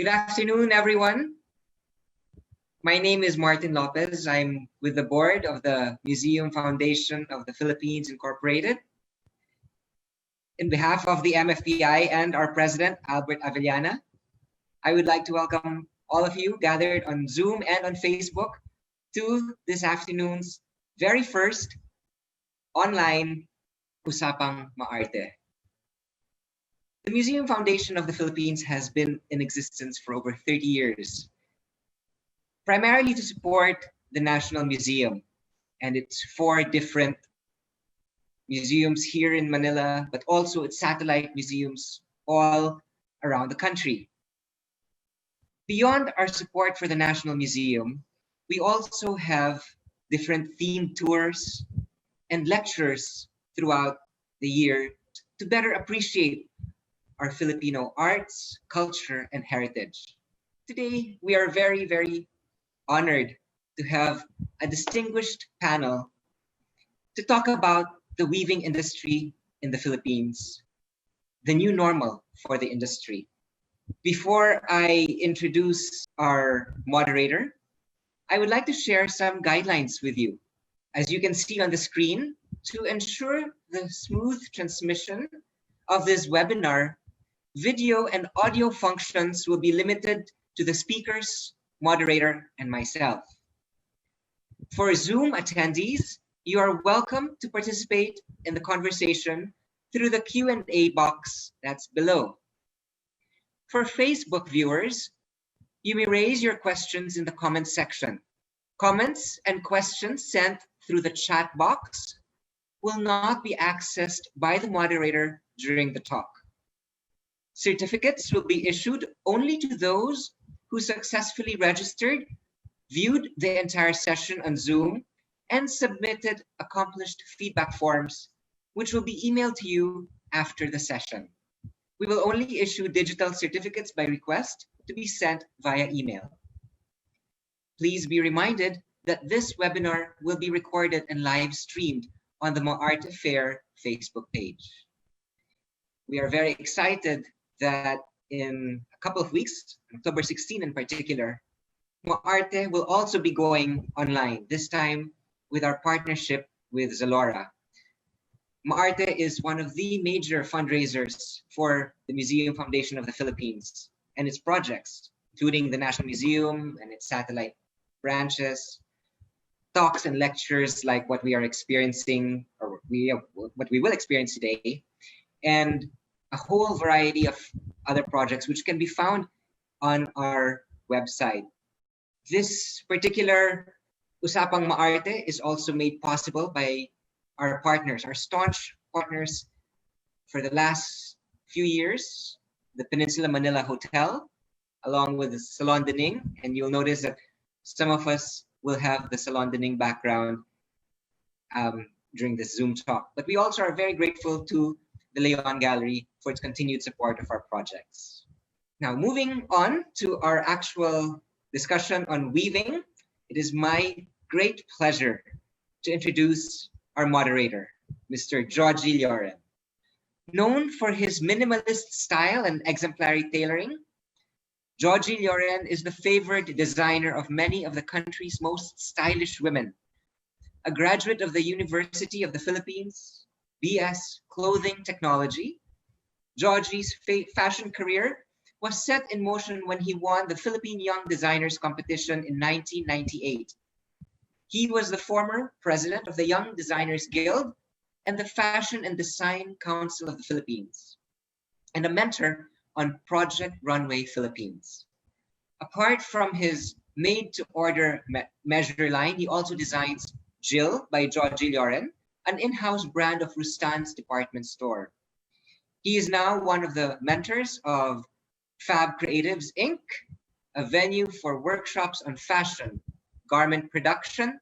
Good afternoon, everyone. My name is Martin Lopez. I'm with the board of the Museum Foundation of the Philippines Incorporated. In behalf of the MFPI and our president, Albert Avellana, I would like to welcome all of you gathered on Zoom and on Facebook to this afternoon's very first online Usapang MaArte. The Museum Foundation of the Philippines has been in existence for over 30 years, primarily to support the National Museum and its 4 different museums here in Manila, but also its satellite museums all around the country. Beyond our support for the National Museum, we also have different themed tours and lectures throughout the year to better appreciate our Filipino arts, culture, and heritage. Today, we are very, very honored to have a distinguished panel to talk about the weaving industry in the Philippines, the new normal for the industry. Before I introduce our moderator, I would like to share some guidelines with you. As you can see on the screen, to ensure the smooth transmission of this webinar, video and audio functions will be limited to the speakers, moderator, and myself. For Zoom attendees, you are welcome to participate in the conversation through the Q&A box that's below. For Facebook viewers, you may raise your questions in the comments section. Comments and questions sent through the chat box will not be accessed by the moderator during the talk. Certificates will be issued only to those who successfully registered, viewed the entire session on Zoom, and submitted accomplished feedback forms, which will be emailed to you after the session. We will only issue digital certificates by request to be sent via email. Please be reminded that this webinar will be recorded and live streamed on the MaArte Fair Facebook page. We are very excited that in a couple of weeks, October 16 in particular, MaArte will also be going online, this time with our partnership with Zalora. MaArte is one of the major fundraisers for the Museum Foundation of the Philippines and its projects, including the National Museum and its satellite branches, talks and lectures like what we are experiencing, or what we will experience today, and a whole variety of other projects which can be found on our website. This particular Usapang MaArte is also made possible by our partners, our staunch partners for the last few years, the Peninsula Manila Hotel, along with the Salon de Ning, and you'll notice that some of us will have the Salon de Ning background during this Zoom talk. But we also are very grateful to the Leon Gallery for its continued support of our projects. Now, moving on to our actual discussion on weaving, it is my great pleasure to introduce our moderator, Mr. Jojie Lloren. Known for his minimalist style and exemplary tailoring, Jojie Lloren is the favored designer of many of the country's most stylish women. A graduate of the University of the Philippines, BS Clothing Technology, Jojie's fashion career was set in motion when he won the Philippine Young Designers Competition in 1998. He was the former president of the Young Designers Guild and the Fashion and Design Council of the Philippines, and a mentor on Project Runway Philippines. Apart from his made-to-order measure line, he also designs Jill by Jojie Lloren, an in-house brand of Rustan's department store. He is now one of the mentors of Fab Creatives, Inc., a venue for workshops on fashion, garment production,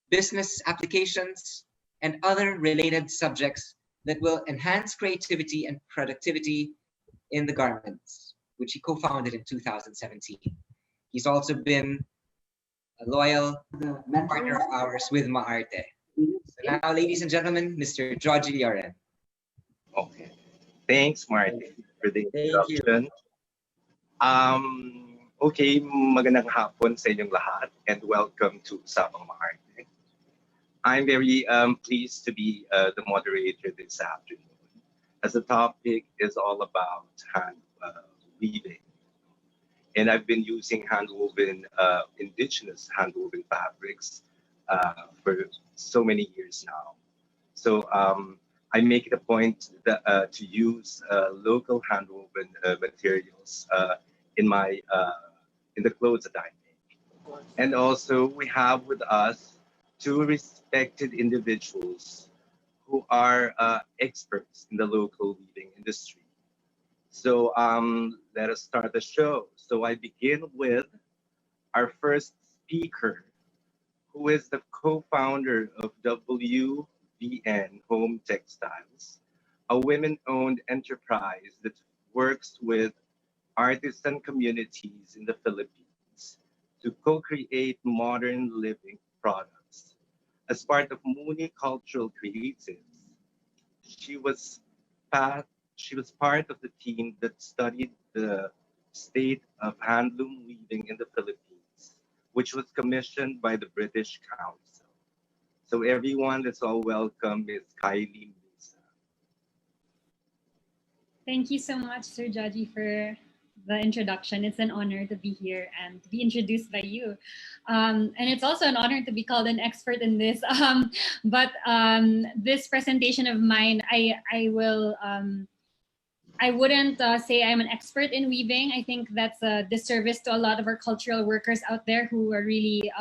business applications, and other related subjects that will enhance creativity and productivity in the garments, which he co-founded in 2017. He's also been a loyal partner of ours with MaArte. So now, ladies and gentlemen, Mr. Jojie Lloren. Okay. Thanks, Martin, for the introduction. Okay, magandang hapon sa inyong lahat and welcome to Usapang MaArte. I'm very pleased to be the moderator this afternoon, as the topic is all about hand weaving. And I've been using hand-woven, indigenous hand-woven fabrics for so many years now. So I make it a point that, to use local hand-woven materials in my in the clothes that I make. And also we have with us two respected individuals who are experts in the local weaving industry. So let us start the show. So I begin with our first speaker, who is the co-founder of WVN Home Textiles, a women-owned enterprise that works with artisan communities in the Philippines to co-create modern living products. As part of Mooney Cultural Creatives, she was part, she was part of the team that studied the state of handloom weaving in the Philippines, which was commissioned by the British Council. So everyone, let's all welcome Ms. Kylie Misa. Thank you so much, Sir Jojie, for the introduction. It's an honor to be here and to be introduced by you. And it's also an honor to be called an expert in this. But this presentation of mine, I wouldn't say I'm an expert in weaving. I think that's a disservice to a lot of our cultural workers out there who are really,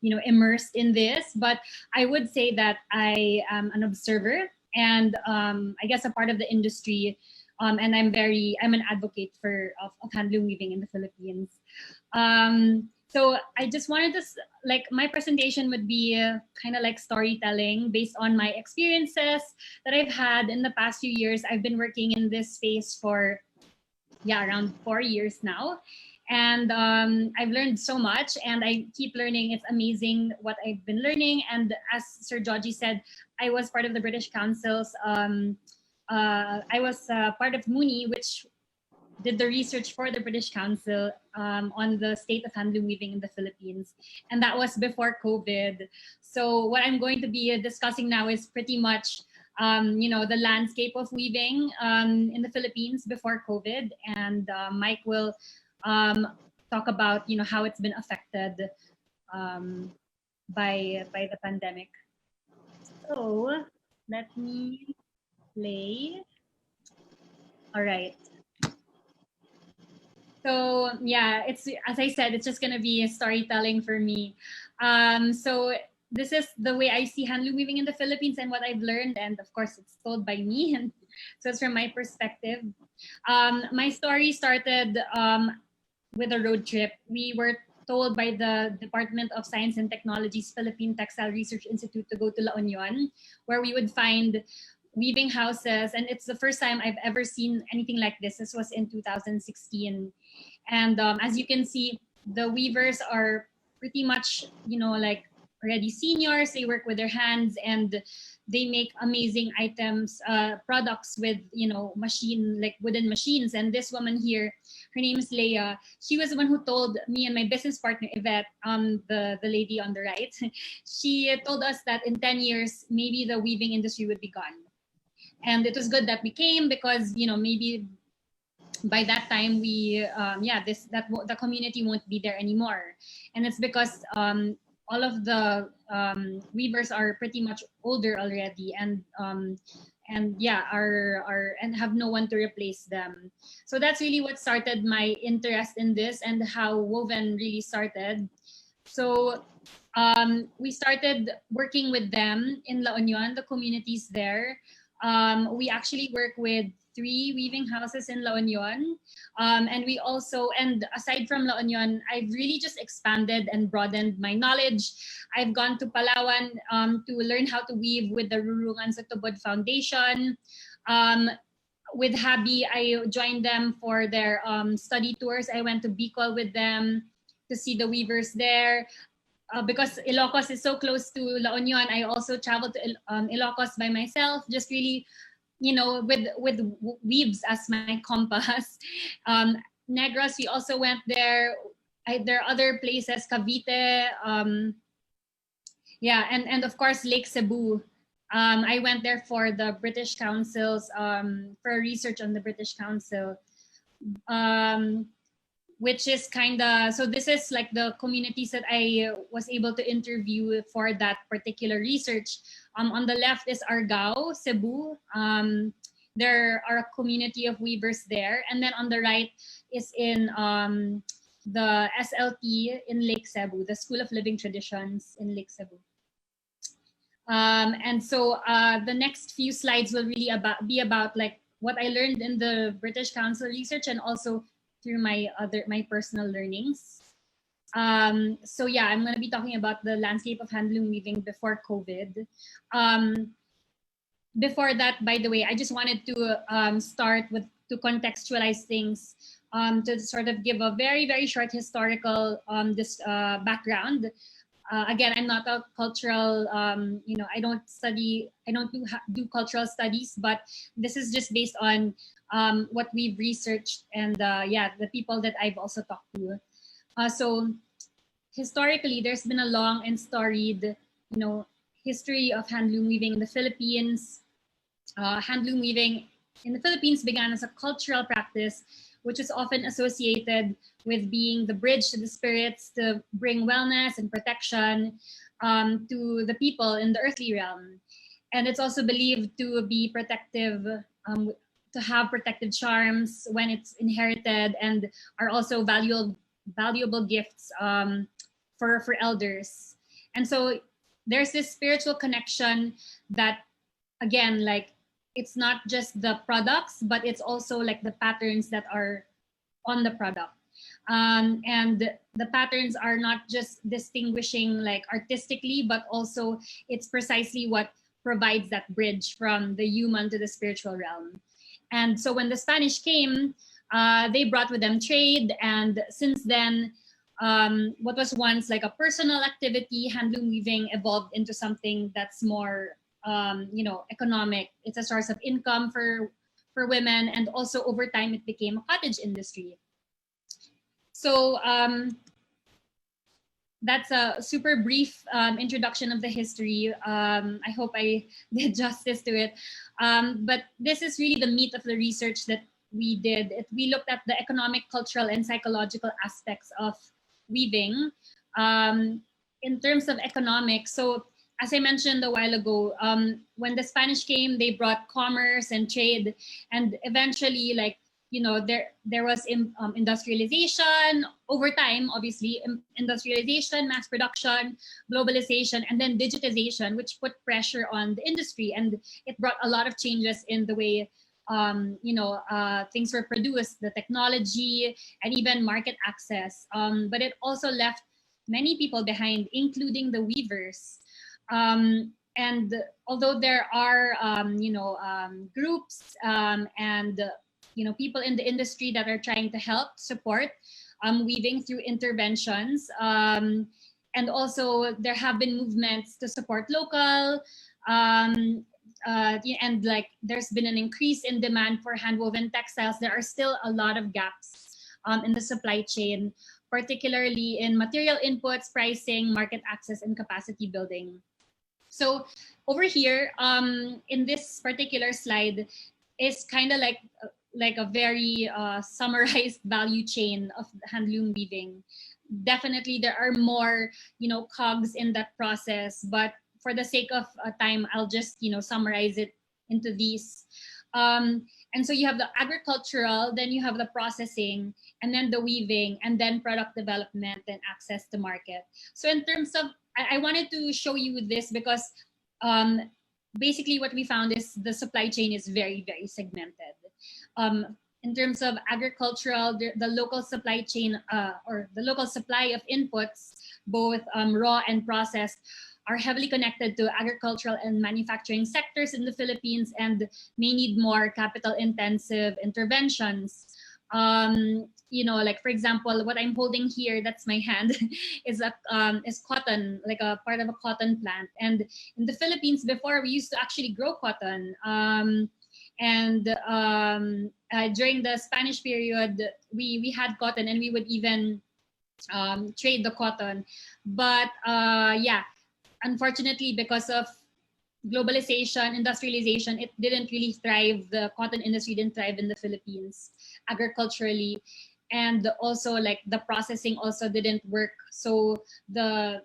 immersed in this. But I would say that I am an observer and I guess a part of the industry. And I'm an advocate of handloom weaving in the Philippines. So I just wanted to, my presentation would be kind of like storytelling based on my experiences that I've had in the past few years. I've been working in this space for, around 4 years now. And I've learned so much and I keep learning. It's amazing what I've been learning. And as Sir Jojie said, I was part of the British Council's I was part of Mooney, which did the research for the British Council on the state of handloom weaving in the Philippines. And that was before COVID. So what I'm going to be discussing now is pretty much, the landscape of weaving in the Philippines before COVID. And Mike will talk about, how it's been affected by the pandemic. So let me play. All right. So yeah, it's, as I said, it's just gonna be a storytelling for me. So this is the way I see handloom weaving in the Philippines and what I've learned, and of course, it's told by me, and so it's from my perspective. My story started with a road trip. We were told by the Department of Science and Technology's Philippine Textile Research Institute to go to La Union, where we would find weaving houses, and it's the first time I've ever seen anything like this. This was in 2016, and as you can see, the weavers are pretty much, already seniors. They work with their hands and they make amazing items, products with, wooden machines. And this woman here, her name is Leia. She was the one who told me and my business partner Yvette, the lady on the right. She told us that in 10 years maybe the weaving industry would be gone. And it was good that we came because, maybe by that time the community won't be there anymore. And it's because all of the weavers are pretty much older already and have no one to replace them. So that's really what started my interest in this and how woven really started. So we started working with them in La Union, the communities there. We actually work with 3 weaving houses in La Union. And we also, and aside from La Union, I've really just expanded and broadened my knowledge. I've gone to Palawan to learn how to weave with the Rurungan sa Tubod Foundation. With Habi, I joined them for their study tours. I went to Bicol with them to see the weavers there. Because Ilocos is so close to La Union, I also traveled to Ilocos by myself, just really, with weaves as my compass. Negros, we also went there. There are other places, Cavite, yeah, and of course Lake Cebu. I went there for the British Council's for research on the British Council, which is kind of, so this is like the communities that I was able to interview for that particular research. On the left is Argao, Cebu. There are a community of weavers there, and then on the right is in the SLT in Lake Cebu, the School of Living Traditions in Lake Cebu. And so the next few slides will really be about like what I learned in the British Council research and also through my personal learnings. So yeah, I'm going to be talking about the landscape of handloom weaving before COVID. Before that, by the way, I just wanted to start with to contextualize things, to sort of give a very, very short historical background. Again, I'm not a cultural, I don't do cultural studies, but this is just based on what we've researched and the people that I've also talked to. So historically, there's been a long and storied, history of handloom weaving in the Philippines. Handloom weaving in the Philippines began as a cultural practice, which is often associated with being the bridge to the spirits to bring wellness and protection to the people in the earthly realm. And it's also believed to be protective, to have protective charms when it's inherited, and are also valuable gifts for elders. And so there's this spiritual connection that, again, like, it's not just the products, but it's also like the patterns that are on the product. And the patterns are not just distinguishing like artistically, but also it's precisely what provides that bridge from the human to the spiritual realm. And so when the Spanish came, they brought with them trade. And since then, what was once like a personal activity, handloom weaving evolved into something that's more economic. It's a source of income for women, and also over time it became a cottage industry. So that's a super brief introduction of the history. I hope I did justice to it. But this is really the meat of the research that we did. We looked at the economic, cultural, and psychological aspects of weaving. In terms of economics, so as I mentioned a while ago, when the Spanish came, they brought commerce and trade, and eventually, there was industrialization over time, obviously, industrialization, mass production, globalization, and then digitization, which put pressure on the industry, and it brought a lot of changes in the way things were produced, the technology, and even market access. But it also left many people behind, including the weavers. And although there are, groups and people in the industry that are trying to help support weaving through interventions, and also there have been movements to support local, and like there's been an increase in demand for handwoven textiles. There are still a lot of gaps in the supply chain, particularly in material inputs, pricing, market access, and capacity building. So over here, in this particular slide, is kind of like a very summarized value chain of handloom weaving. Definitely, there are more, cogs in that process, but for the sake of time, I'll just, summarize it into these. And so you have the agricultural, then you have the processing, and then the weaving, and then product development and access to market. So in terms of, I wanted to show you this because basically what we found is the supply chain is very, very segmented. In terms of agricultural, the local supply chain or the local supply of inputs, both raw and processed, are heavily connected to agricultural and manufacturing sectors in the Philippines and may need more capital-intensive interventions. Like for example, what I'm holding here, that's my hand, is cotton, like a part of a cotton plant. And in the Philippines before, we used to actually grow cotton. And during the Spanish period, we had cotton, and we would even trade the cotton. But yeah, unfortunately, because of globalization, industrialization, it didn't really thrive. The cotton industry didn't thrive in the Philippines agriculturally, and also like the processing also didn't work. So the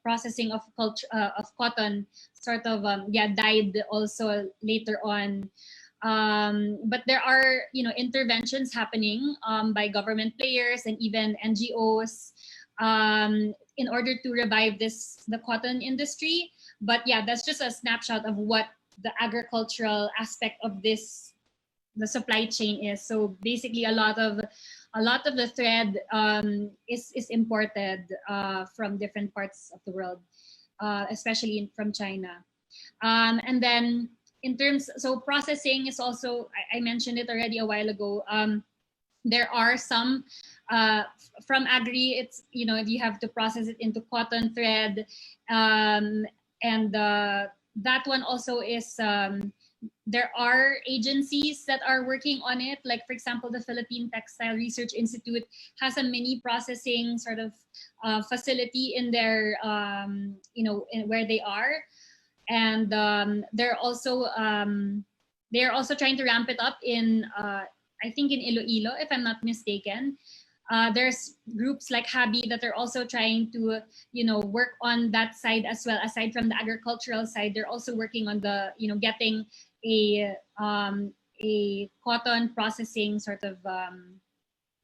processing of culture of cotton sort of died also later on. But there are interventions happening by government players and even NGOs in order to revive the cotton industry. But yeah, that's just a snapshot of what the agricultural aspect of the supply chain is. So basically, a lot of the thread is imported from different parts of the world, especially from China. And then in terms, so processing is also, I mentioned it already a while ago. There are some from agri, it's if you have to process it into cotton thread, and that one also is there are agencies that are working on it. Like, for example, the Philippine Textile Research Institute has a mini processing sort of facility in their where they are. And they're also trying to ramp it up in I think in Iloilo, if I'm not mistaken. There's groups like Habi that are also trying to work on that side as well. Aside from the agricultural side, they're also working on the getting a cotton processing sort of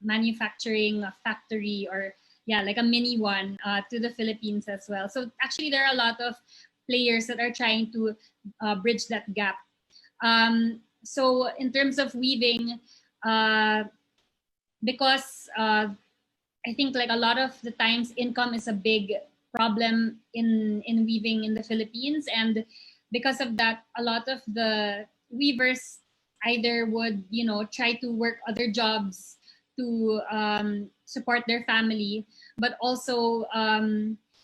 manufacturing factory, or like a mini one to the Philippines as well. So actually there are a lot of players that are trying to bridge that gap. So in terms of weaving, because I think like a lot of the times income is a big problem in weaving in the Philippines, and because of that, a lot of the weavers either would try to work other jobs to support their family, but also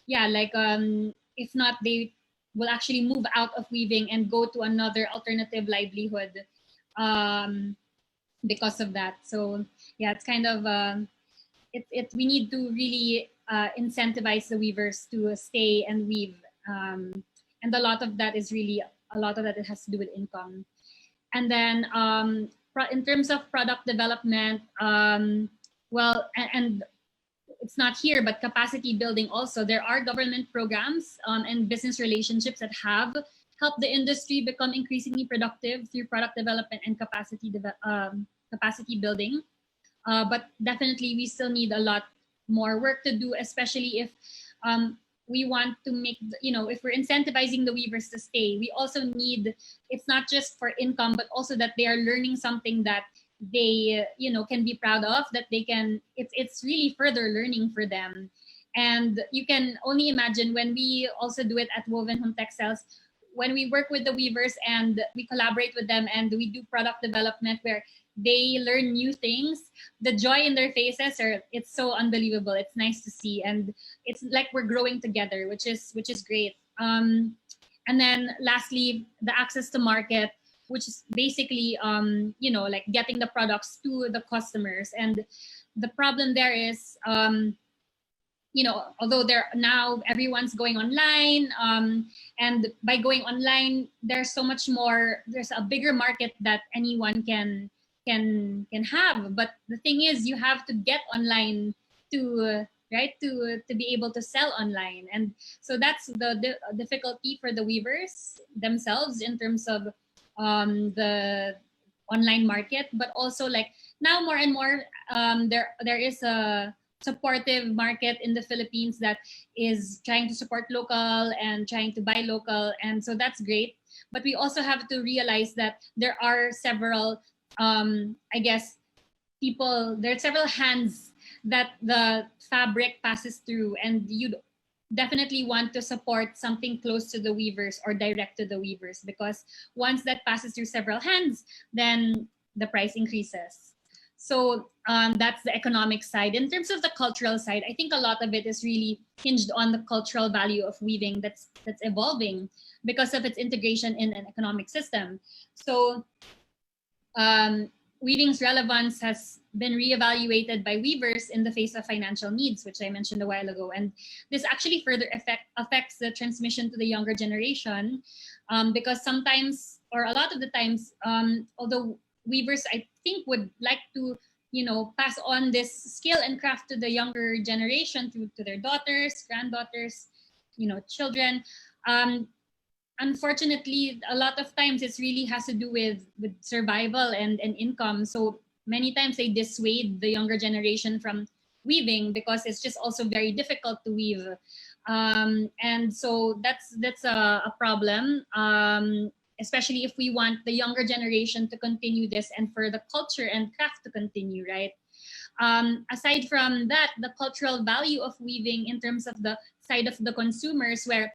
if not, they will actually move out of weaving and go to another alternative livelihood because of that. So yeah, it's kind of we need to really incentivize the weavers to stay and weave, and a lot of that it has to do with income. And then in terms of product development, and it's not here, but capacity building also. There are government programs and business relationships that have helped the industry become increasingly productive through product development and capacity building. But definitely, we still need a lot more work to do, especially if we want to make, if we're incentivizing the weavers to stay, we also need, it's not just for income, but also that they are learning something that they, can be proud of, that they can, it's really further learning for them. And you can only imagine when we also do it at Woven Home Textiles, when we work with the weavers and we collaborate with them and we do product development where they learn new things, the joy in their faces it's so unbelievable. It's nice to see, and it's like we're growing together, which is great. And then lastly, the access to market, which is basically like getting the products to the customers. And the problem there is although now everyone's going online, and by going online, there's so much more, there's a bigger market that anyone can have. But the thing is, you have to get online to be able to sell online. And so that's the difficulty for the weavers themselves in terms of the online market. But also, like, now more and more there is a supportive market in the Philippines that is trying to support local and trying to buy local, and so that's great. But we also have to realize that there are several there are several hands that the fabric passes through, and you definitely want to support something close to the weavers or direct to the weavers, because once that passes through several hands, then the price increases. So that's the economic side. In terms of the cultural side, I think a lot of it is really hinged on the cultural value of weaving that's evolving because of its integration in an economic system. So weaving's relevance has been reevaluated by weavers in the face of financial needs, which I mentioned a while ago. And this actually further affects the transmission to the younger generation, because sometimes, or a lot of the times, although weavers, I think, would like to, pass on this skill and craft to the younger generation, to their daughters, granddaughters, children. Unfortunately, a lot of times it really has to do with survival and income. So many times they dissuade the younger generation from weaving because it's just also very difficult to weave. And so that's a problem, especially if we want the younger generation to continue this and for the culture and craft to continue, right? Aside from that, the cultural value of weaving in terms of the side of the consumers, where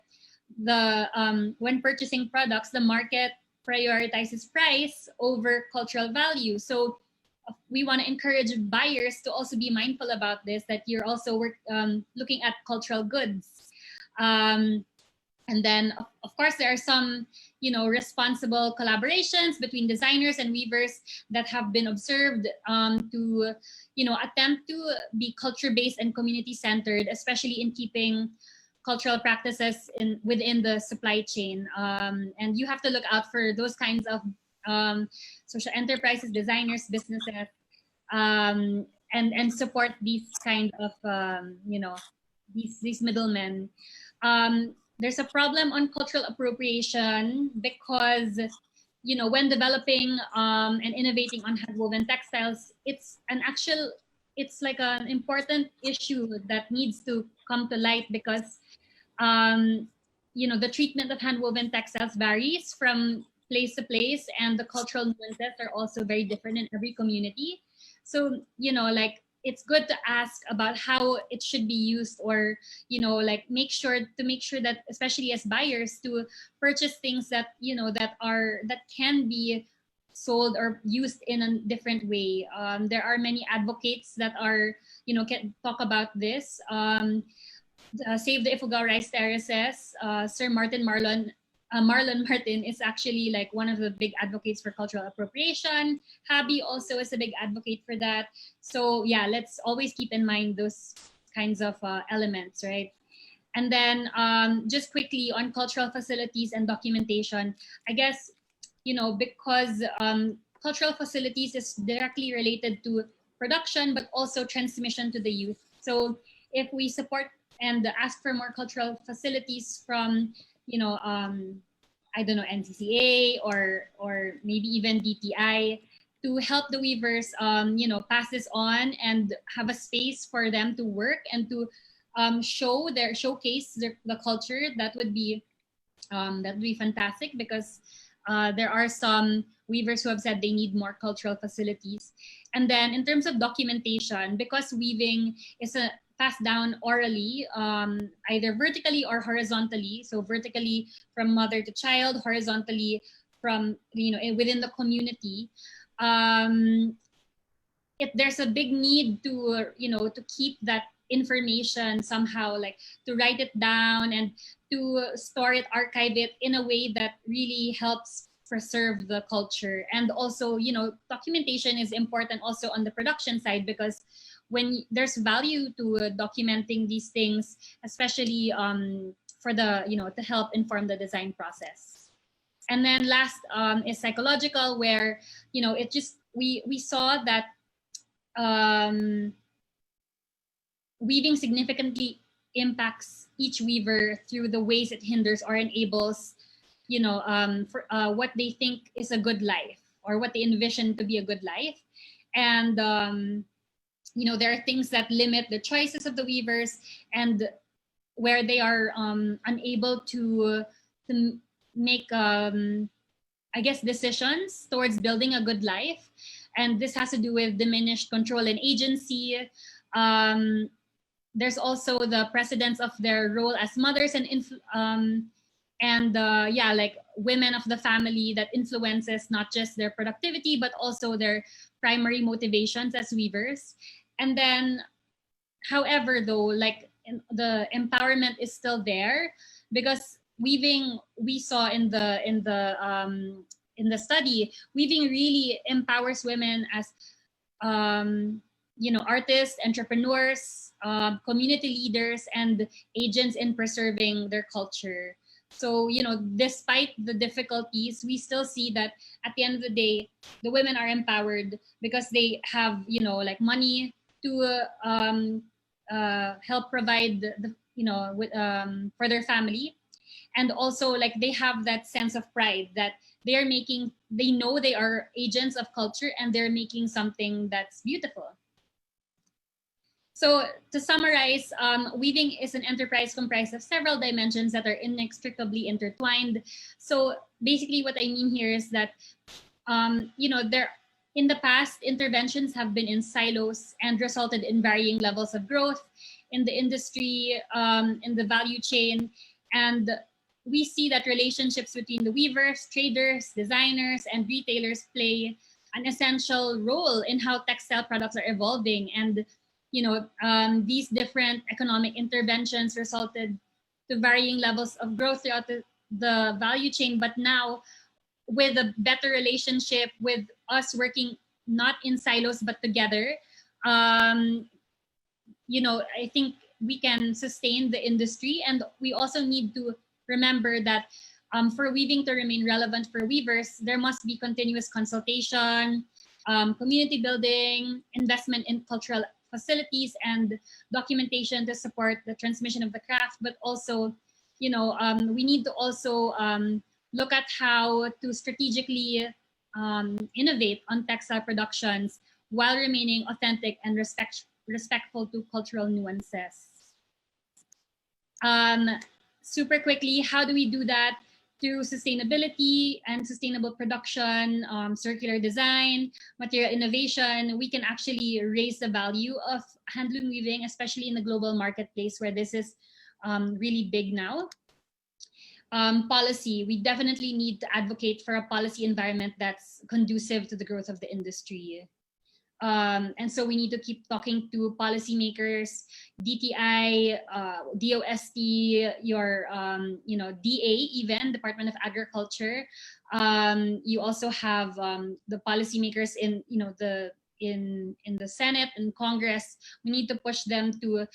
when purchasing products, the market prioritizes price over cultural value. So we want to encourage buyers to also be mindful about this, that you're also looking at cultural goods. And then, of course, there are some, responsible collaborations between designers and weavers that have been observed to, attempt to be culture-based and community-centered, especially in keeping cultural practices within the supply chain. And you have to look out for those kinds of social enterprises, designers, businesses, and support these kind of, these middlemen. There's a problem on cultural appropriation because, when developing and innovating on handwoven textiles, it's like an important issue that needs to come to light because, the treatment of handwoven textiles varies from place to place, and the cultural nuances are also very different in every community. So, it's good to ask about how it should be used, or make sure that, especially as buyers, to purchase things that that can be sold or used in a different way. There are many advocates that are can talk about this. Save the Ifugao Rice Terraces, Sir Marlon Martin is actually like one of the big advocates for cultural appropriation. Habi also is a big advocate for that. So yeah, let's always keep in mind those kinds of elements, right? And then just quickly on cultural facilities and documentation, I guess, because cultural facilities is directly related to production, but also transmission to the youth. So if we support and ask for more cultural facilities from, I don't know, NCCA or maybe even DTI, to help the weavers, pass this on and have a space for them to work and to showcase the culture, that would be fantastic, because there are some weavers who have said they need more cultural facilities. And then in terms of documentation, because weaving is passed down orally, either vertically or horizontally. So vertically from mother to child, horizontally from within the community. There's a big need to to keep that information somehow, like to write it down and to store it, archive it in a way that really helps preserve the culture. And also, documentation is important also on the production side, because when there's value to documenting these things, especially for the to help inform the design process. And then last is psychological, where it just we saw that weaving significantly impacts each weaver through the ways it hinders or enables for what they think is a good life, or what they envision to be a good life. And there are things that limit the choices of the weavers, and where they are unable to make I guess decisions towards building a good life. And this has to do with diminished control and agency. There's also the precedence of their role as mothers and like women of the family, that influences not just their productivity but also their primary motivations as weavers. And then, however, though, like the empowerment is still there, because weaving, we saw in the in the study, weaving really empowers women as artists, entrepreneurs, community leaders, and agents in preserving their culture. So, despite the difficulties, we still see that at the end of the day, the women are empowered because they have, like money to help provide for their family. And also, like, they have that sense of pride that they know they are agents of culture and they're making something that's beautiful. So to summarize, weaving is an enterprise comprised of several dimensions that are inextricably intertwined. So basically what I mean here is that, there in the past, interventions have been in silos and resulted in varying levels of growth in the industry, in the value chain. And we see that relationships between the weavers, traders, designers, and retailers play an essential role in how textile products are evolving. And these different economic interventions resulted to varying levels of growth throughout the value chain. But now, with a better relationship, with us working not in silos but together, I think we can sustain the industry. And we also need to remember that for weaving to remain relevant for weavers, there must be continuous consultation, community building, investment in cultural facilities, and documentation to support the transmission of the craft. But also, we need to also look at how to strategically innovate on textile productions while remaining authentic and respectful to cultural nuances. Super quickly, how do we do that? Through sustainability and sustainable production, circular design, material innovation, we can actually raise the value of handloom weaving, especially in the global marketplace where this is really big now. Policy, we definitely need to advocate for a policy environment that's conducive to the growth of the industry. And so we need to keep talking to policymakers, DTI, DOST, your DA, even Department of Agriculture. You also have the policymakers in in the Senate and Congress. We need to push them to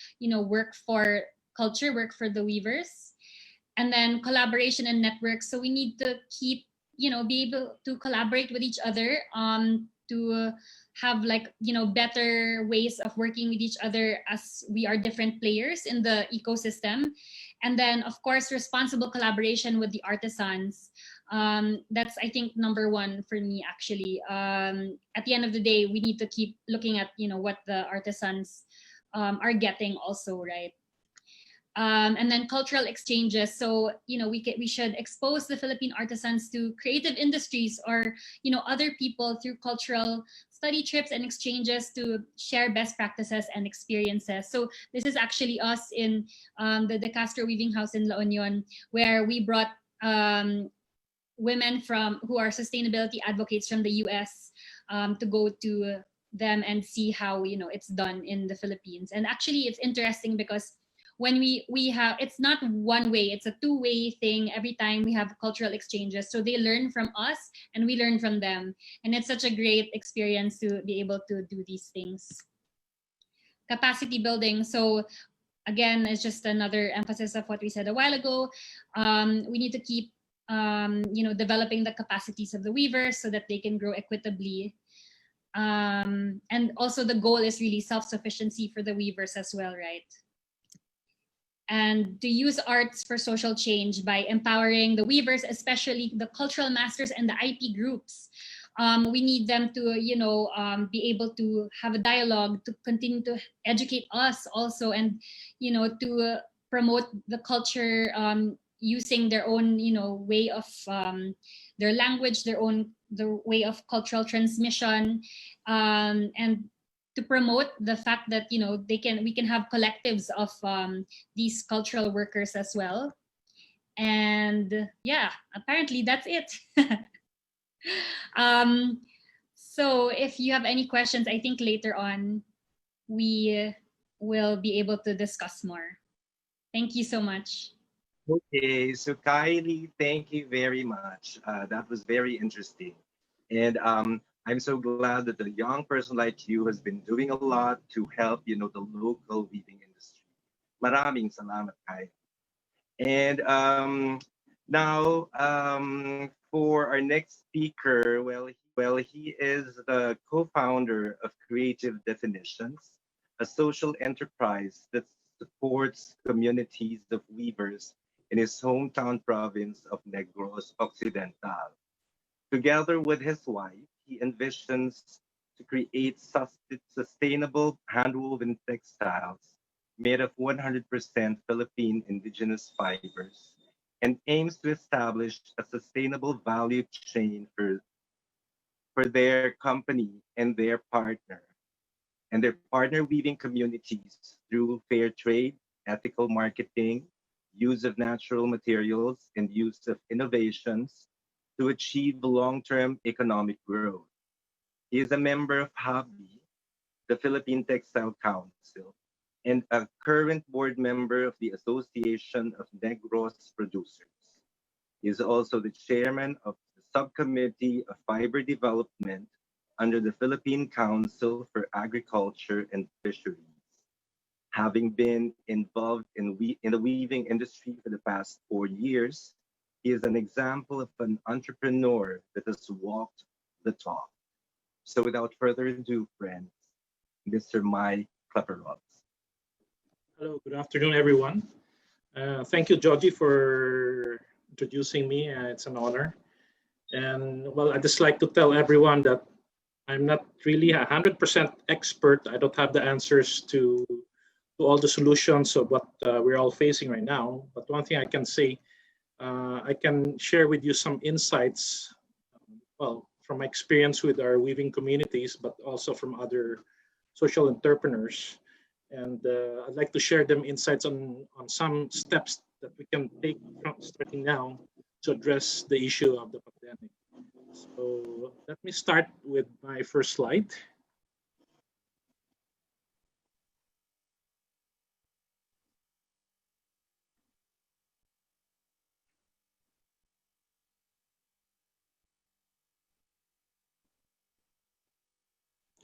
work for culture, work for the weavers, and then collaboration and networks. So we need to keep be able to collaborate with each other to have better ways of working with each other as we are different players in the ecosystem. And then of course responsible collaboration with the artisans. That's I think number one for me actually. At the end of the day, we need to keep looking at what the artisans are getting also, right? And then cultural exchanges. So we should expose the Philippine artisans to creative industries or other people through cultural study trips and exchanges to share best practices and experiences. So this is actually us in the De Castro Weaving House in La Union, where we brought women who are sustainability advocates from the US to go to them and see how it's done in the Philippines. And actually it's interesting because when we have, it's not one way, it's a two-way thing every time we have cultural exchanges. So they learn from us and we learn from them. And it's such a great experience to be able to do these things. Capacity building. So again, it's just another emphasis of what we said a while ago. We need to keep developing the capacities of the weavers so that they can grow equitably. And also the goal is really self-sufficiency for the weavers as well, right? And to use arts for social change by empowering the weavers, especially the cultural masters and the IP groups. We need them to, be able to have a dialogue, to continue to educate us also, and, to promote the culture using their own, way of their language, the way of cultural transmission, and to promote the fact that we can have collectives of these cultural workers as well. And yeah, apparently that's it. So if you have any questions, I think later on we will be able to discuss more. Thank you so much. Okay, so Kylie, thank you very much. That was very interesting. And I'm so glad that a young person like you has been doing a lot to help, the local weaving industry. Maraming salamat, Kylie. And now, for our next speaker, he is the co-founder of Creative Definitions, a social enterprise that supports communities of weavers in his hometown province of Negros Occidental. Together with his wife, he envisions to create sustainable handwoven textiles made of 100% Philippine indigenous fibers and aims to establish a sustainable value chain for their company and their partner weaving communities through fair trade, ethical marketing, use of natural materials, and use of innovations to achieve long-term economic growth. He is a member of HABI, the Philippine Textile Council, and a current board member of the Association of Negros Producers. He is also the chairman of the Subcommittee of Fiber Development under the Philippine Council for Agriculture and Fisheries. Having been involved in the weaving industry for the past 4 years, he is an example of an entrepreneur that has walked the talk. So without further ado, friends, Mr. Mai Claparols. Hello, good afternoon, everyone. Thank you, Jojie, for introducing me. It's an honor. And well, I'd just like to tell everyone that I'm not really 100% expert. I don't have the answers to all the solutions of what we're all facing right now. But one thing I can say, I can share with you some insights, well, from my experience with our weaving communities, but also from other social entrepreneurs. And I'd like to share them insights on some steps that we can take from starting now to address the issue of the pandemic. So let me start with my first slide.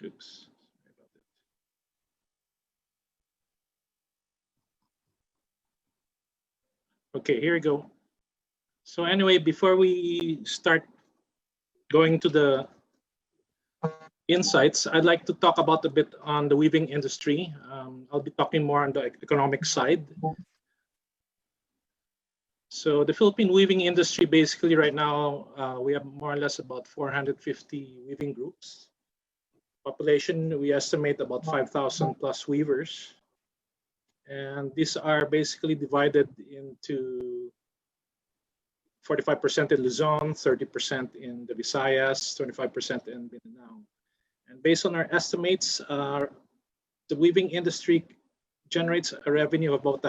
Oops. Sorry about that. Okay, here we go. So anyway, before we start going to the insights, I'd like to talk about a bit on the weaving industry. I'll be talking more on the economic side. So the Philippine weaving industry, basically right now, we have more or less about 450 weaving groups. Population, we estimate about 5,000 plus weavers. And these are basically divided into 45% in Luzon, 30% in the Visayas, 25% in Mindanao. And based on our estimates, the weaving industry generates a revenue of about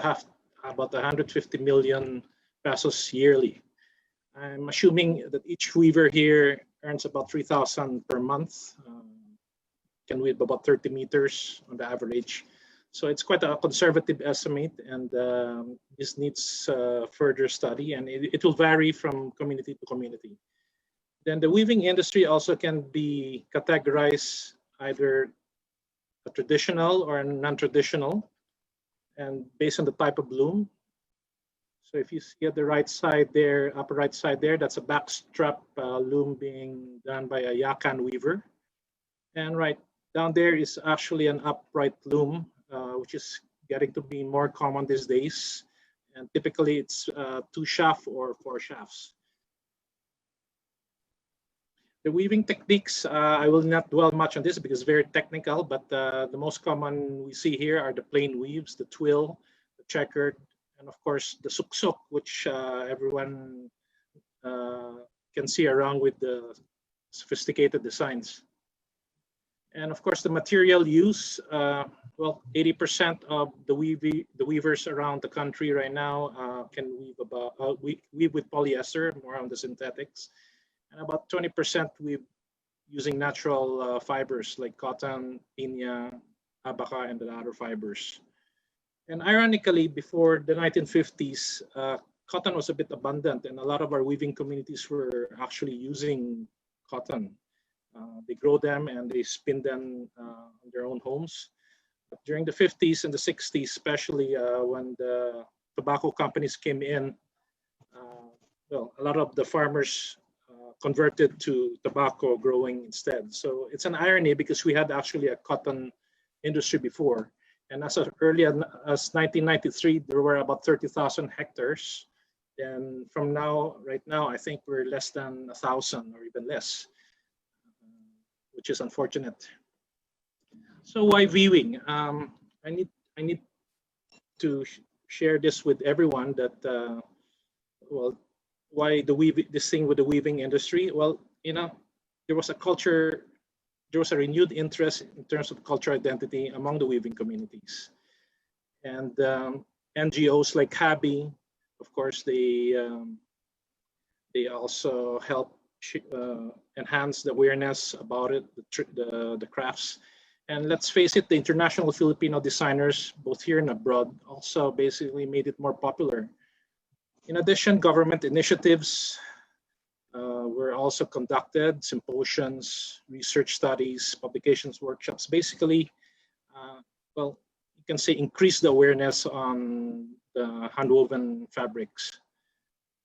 150 million pesos yearly. I'm assuming that each weaver here earns about 3,000 per month, can weave about 30 meters on the average. So it's quite a conservative estimate, and this needs further study, and it will vary from community to community. Then the weaving industry also can be categorized either a traditional or a non-traditional, and based on the type of loom. So if you see at the right side there, upper right side there, that's a backstrap loom being done by a Yakan weaver. And right down there is actually an upright loom, which is getting to be more common these days. And typically it's 2 shafts or 4 shafts. The weaving techniques, I will not dwell much on this because it's very technical, but the most common we see here are the plain weaves, the twill, the checkered, and of course the suksok, which everyone can see around with the sophisticated designs. And of course the material use, well, 80% of the weavers around the country right now can weave with polyester, more on the synthetics. And about 20% weave using natural fibers like cotton, piña, abaca, and the other fibers. And ironically, before the 1950s, cotton was a bit abundant, and a lot of our weaving communities were actually using cotton. They grow them and they spin them in their own homes. But during the 50s and the 60s, especially when the tobacco companies came in, well, a lot of the farmers converted to tobacco growing instead. So it's an irony because we had actually a cotton industry before. And as early as 1993, there were about 30,000 hectares. And from right now, I think we're less than 1,000 or even less, which is unfortunate. So why weaving? I need to share this with everyone that, well, why this thing with the weaving industry? Well, there was a renewed interest in terms of cultural identity among the weaving communities. And NGOs like HABI, of course, they also help enhance the awareness about it, the crafts. And let's face it, the international Filipino designers, both here and abroad, also basically made it more popular. In addition, government initiatives were also conducted, symposiums, research studies, publications, workshops, basically, well, you can say increase the awareness on the handwoven fabrics.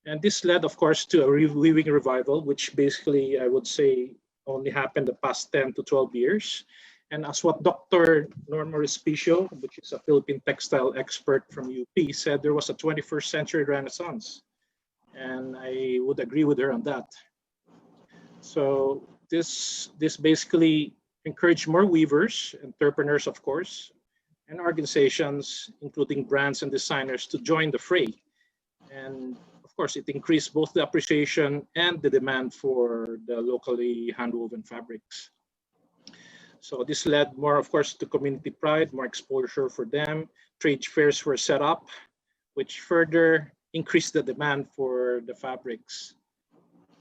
And this led, of course, to a weaving revival, which basically I would say only happened the past 10 to 12 years. And as what Dr. Norma Respicio, which is a Philippine textile expert from UP, said, there was a 21st century renaissance. And I would agree with her on that. So this basically encouraged more weavers, entrepreneurs, of course, and organizations, including brands and designers, to join the fray. And of course, it increased both the appreciation and the demand for the locally handwoven fabrics. So this led more, of course, to community pride, more exposure for them. Trade fairs were set up, which further increased the demand for the fabrics.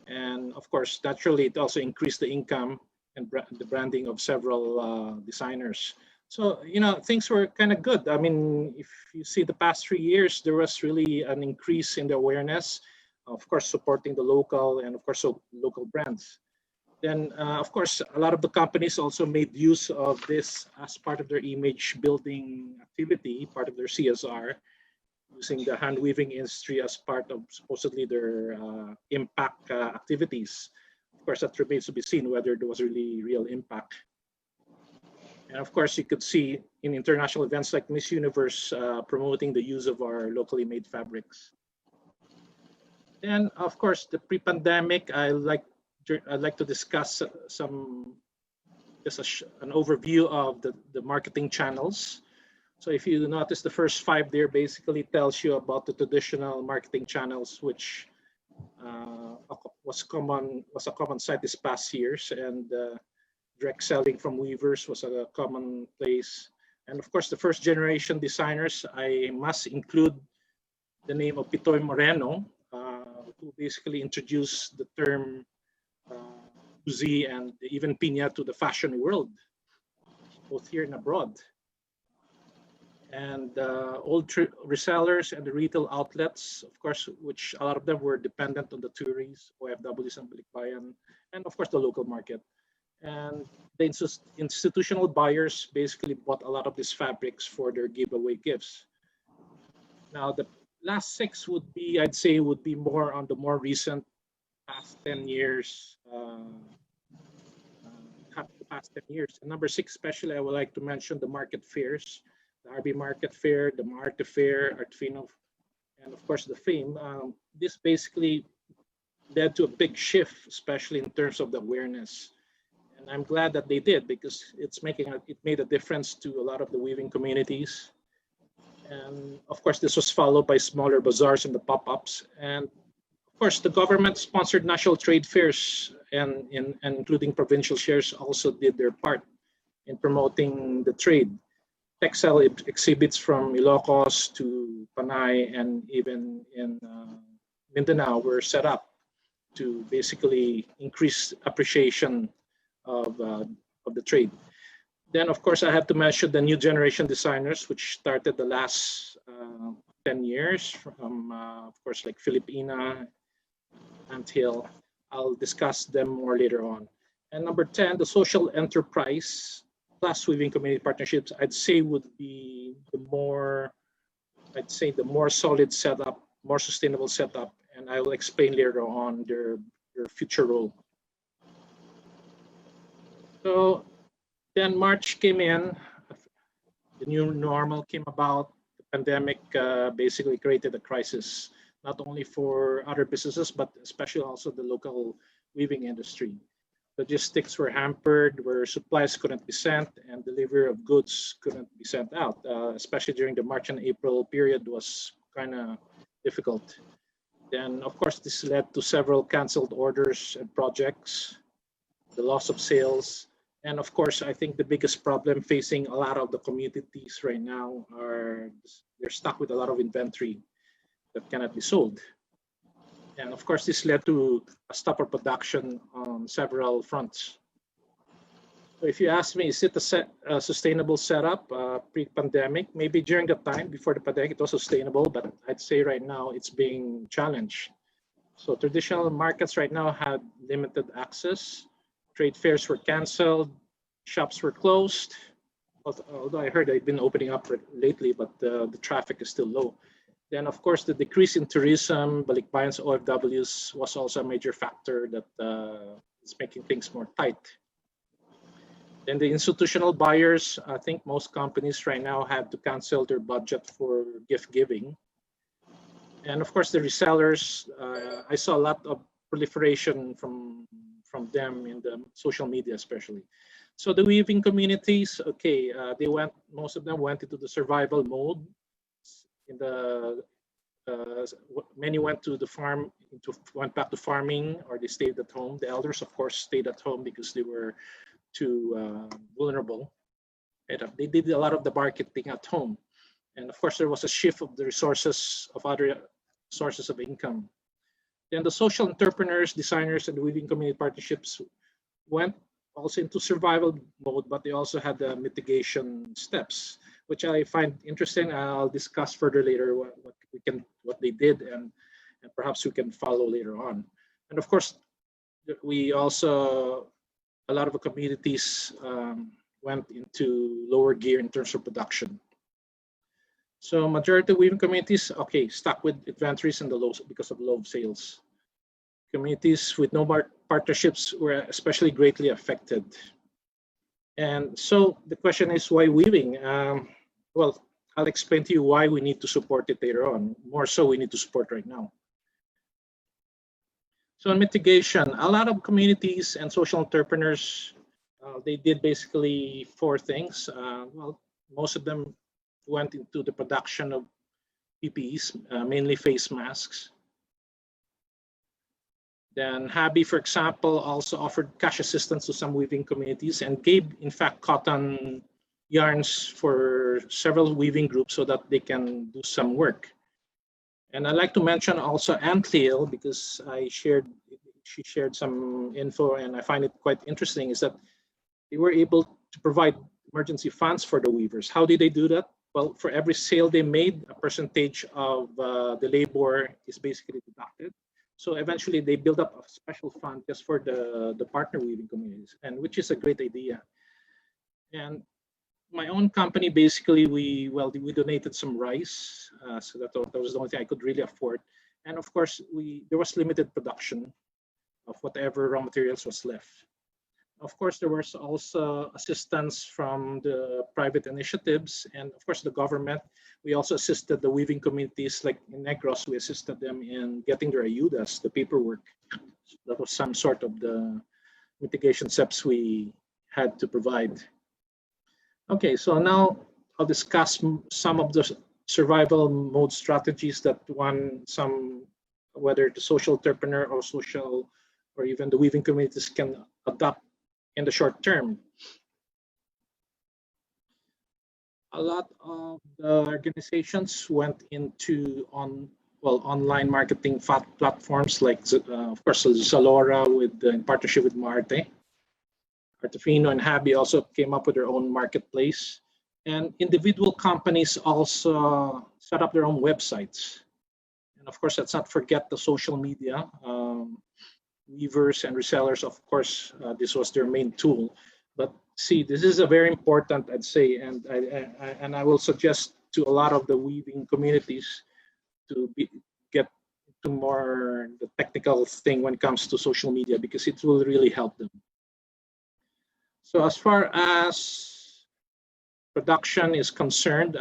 And of course, naturally, it also increased the income and the branding of several designers. So, things were kind of good. I mean, if you see the past 3 years, there was really an increase in the awareness, of course, supporting the local and of course, local brands. Then, of course, a lot of the companies also made use of this as part of their image building activity, part of their CSR, using the hand weaving industry as part of supposedly their impact activities. Of course, that remains to be seen whether there was really real impact. And of course, you could see in international events like Miss Universe promoting the use of our locally made fabrics. Then, of course, the pre-pandemic, I'd like to discuss an overview of the marketing channels. So if you notice, the first 5 there basically tells you about the traditional marketing channels, which was a common sight this past years, and direct selling from weavers was a common place. And of course, the first generation designers, I must include the name of Pitoy Moreno, who basically introduced the term Uzi and even Piña to the fashion world, both here and abroad. And old resellers and the retail outlets, of course, which a lot of them were dependent on the tourists, OFWs and Balikbayan, and of course the local market. And the institutional buyers basically bought a lot of these fabrics for their giveaway gifts. Now, the last 6 would be, I'd say, would be more on the more recent past 10 years. The past 10 years. And number 6, especially, I would like to mention the market fairs, the RB Market Fair, the MaArte Fair, Artfino, and of course the FAME. This basically led to a big shift, especially in terms of the awareness. And I'm glad that they did, because it made a difference to a lot of the weaving communities. And of course, this was followed by smaller bazaars and the pop-ups. And of course, the government-sponsored national trade fairs and including provincial shares also did their part in promoting the trade. Textile exhibits from Ilocos to Panay and even in Mindanao were set up to basically increase appreciation of the trade. Then, of course, I have to mention the new generation designers, which started the last 10 years from, of course, like Filipina, Untitled. I'll discuss them more later on. And number 10, the social enterprise plus weaving community partnerships, I'd say would be the more solid setup, more sustainable setup, and I will explain later on their future role. So then March came in, the new normal came about, the pandemic basically created a crisis, not only for other businesses, but especially also the local weaving industry. Logistics were hampered, where supplies couldn't be sent and delivery of goods couldn't be sent out, especially during the March and April period was kind of difficult. Then, of course, this led to several canceled orders and projects, the loss of sales, and of course, I think the biggest problem facing a lot of the communities right now are they're stuck with a lot of inventory that cannot be sold. And of course, this led to a stop of production on several fronts. So if you ask me, is it a sustainable setup pre-pandemic? Maybe during the time before the pandemic, it was sustainable, but I'd say right now it's being challenged. So traditional markets right now had limited access. Trade fairs were canceled, shops were closed. Although I heard they've been opening up lately, but the traffic is still low. Then, of course, the decrease in tourism, balikbayans, OFWs was also a major factor that is making things more tight. Then the institutional buyers, I think most companies right now have to cancel their budget for gift giving. And of course, the resellers, I saw a lot of proliferation from them in the social media, especially. So the weaving communities, okay, most of them went into the survival mode. Many went to the farm, went back to farming, or they stayed at home. The elders, of course, stayed at home because they were too vulnerable. And they did a lot of the marketing at home. And of course, there was a shift of the resources of other sources of income. Then the social entrepreneurs, designers, and weaving community partnerships went also into survival mode, but they also had the mitigation steps, which I find interesting. I'll discuss further later what they did, and perhaps we can follow later on. And of course, we also, a lot of the communities went into lower gear in terms of production. So majority of weaving communities, okay, stuck with inventories and the lows because of low sales. Communities with no partnerships were especially greatly affected. And so the question is, why weaving? Well, I'll explain to you why we need to support it later on. More so, we need to support right now. So in mitigation, a lot of communities and social entrepreneurs, they did basically 4 things. Well, most of them went into the production of PPEs, mainly face masks. Then Habi, for example, also offered cash assistance to some weaving communities and gave, in fact, cotton yarns for several weaving groups so that they can do some work. And I'd like to mention also Untitled, because she shared some info and I find it quite interesting, is that they were able to provide emergency funds for the weavers. How did they do that? Well, for every sale they made, a percentage of the labor is basically deducted. So eventually they build up a special fund just for the partner weaving communities, and which is a great idea. And my own company, basically, we donated some rice, so that was the only thing I could really afford. And of course, there was limited production of whatever raw materials was left. Of course, there was also assistance from the private initiatives and of course the government. We also assisted the weaving communities, like in Negros, we assisted them in getting their ayudas, the paperwork. So that was some sort of the mitigation steps we had to provide. Okay, so now I'll discuss some of the survival mode strategies that whether the social entrepreneur or even the weaving communities can adopt in the short term. A lot of the organizations went into online marketing platforms like, of course, Zalora in partnership with MaArte. Artefino and Habi also came up with their own marketplace. And individual companies also set up their own websites. And of course, let's not forget the social media. Weavers and resellers, of course, this was their main tool. But see, this is a very important, I'd say, and I will suggest to a lot of the weaving communities to get to more the technical thing when it comes to social media, because it will really help them. So as far as production is concerned,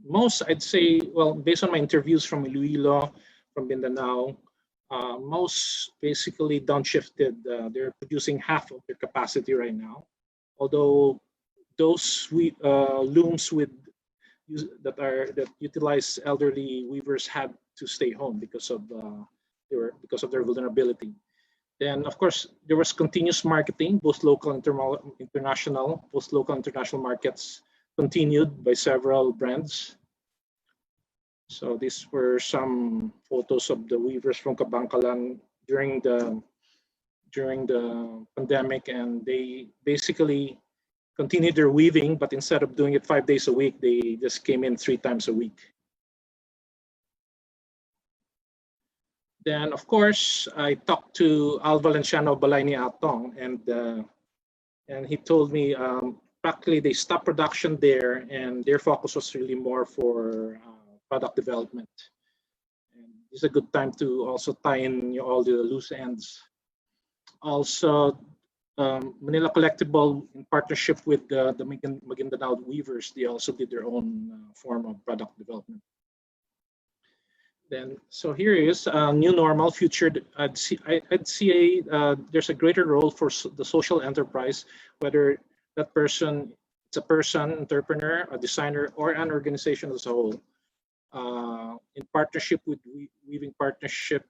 most, I'd say, well, based on my interviews from Iloilo, from Mindanao, most basically downshifted. They're producing half of their capacity right now. Although those looms that utilize elderly weavers had to stay home because of their vulnerability. Then, of course, there was continuous marketing, both local and international. Both local and international markets continued by several brands. So these were some photos of the weavers from Kabangkalan during the pandemic, and they basically continued their weaving, but instead of doing it 5 days a week, they just came in 3 times a week. Then, of course, I talked to Al Valenciano of Balay ni Atong, and he told me practically they stopped production there, and their focus was really more for product development. And it's a good time to also tie in all the loose ends. Also, Manila Collectible, in partnership with the Maguindanao Weavers, they also did their own form of product development. Then, so here is a new normal future. I'd see there's a greater role for the social enterprise, whether that person, it's a person, entrepreneur, a designer, or an organization as a whole. In partnership with Weaving Partnership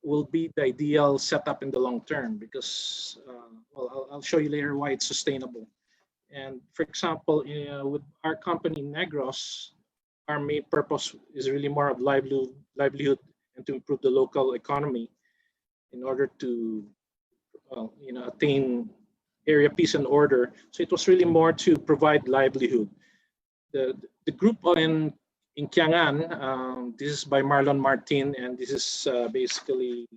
will be the ideal setup in the long term, because well, I'll show you later why it's sustainable. And for example, with our company Negros, our main purpose is really more of livelihood and to improve the local economy in order to attain area peace and order. So it was really more to provide livelihood. The group in Kiangan, this is by Marlon Martin, and this is basically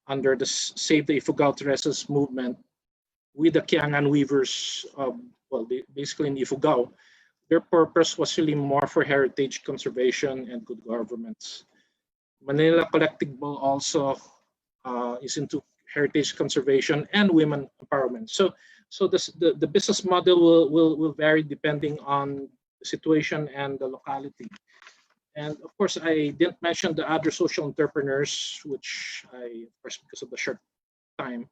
under the Save the Ifugao Teresa's movement with the Kiangan weavers of, well, basically in Ifugao. Their purpose was really more for heritage conservation and good governance. Manila Collectible also is into heritage conservation and women empowerment. So the business model will vary depending on the situation and the locality. And of course, I didn't mention the other social entrepreneurs, which I, of course, because of the short time,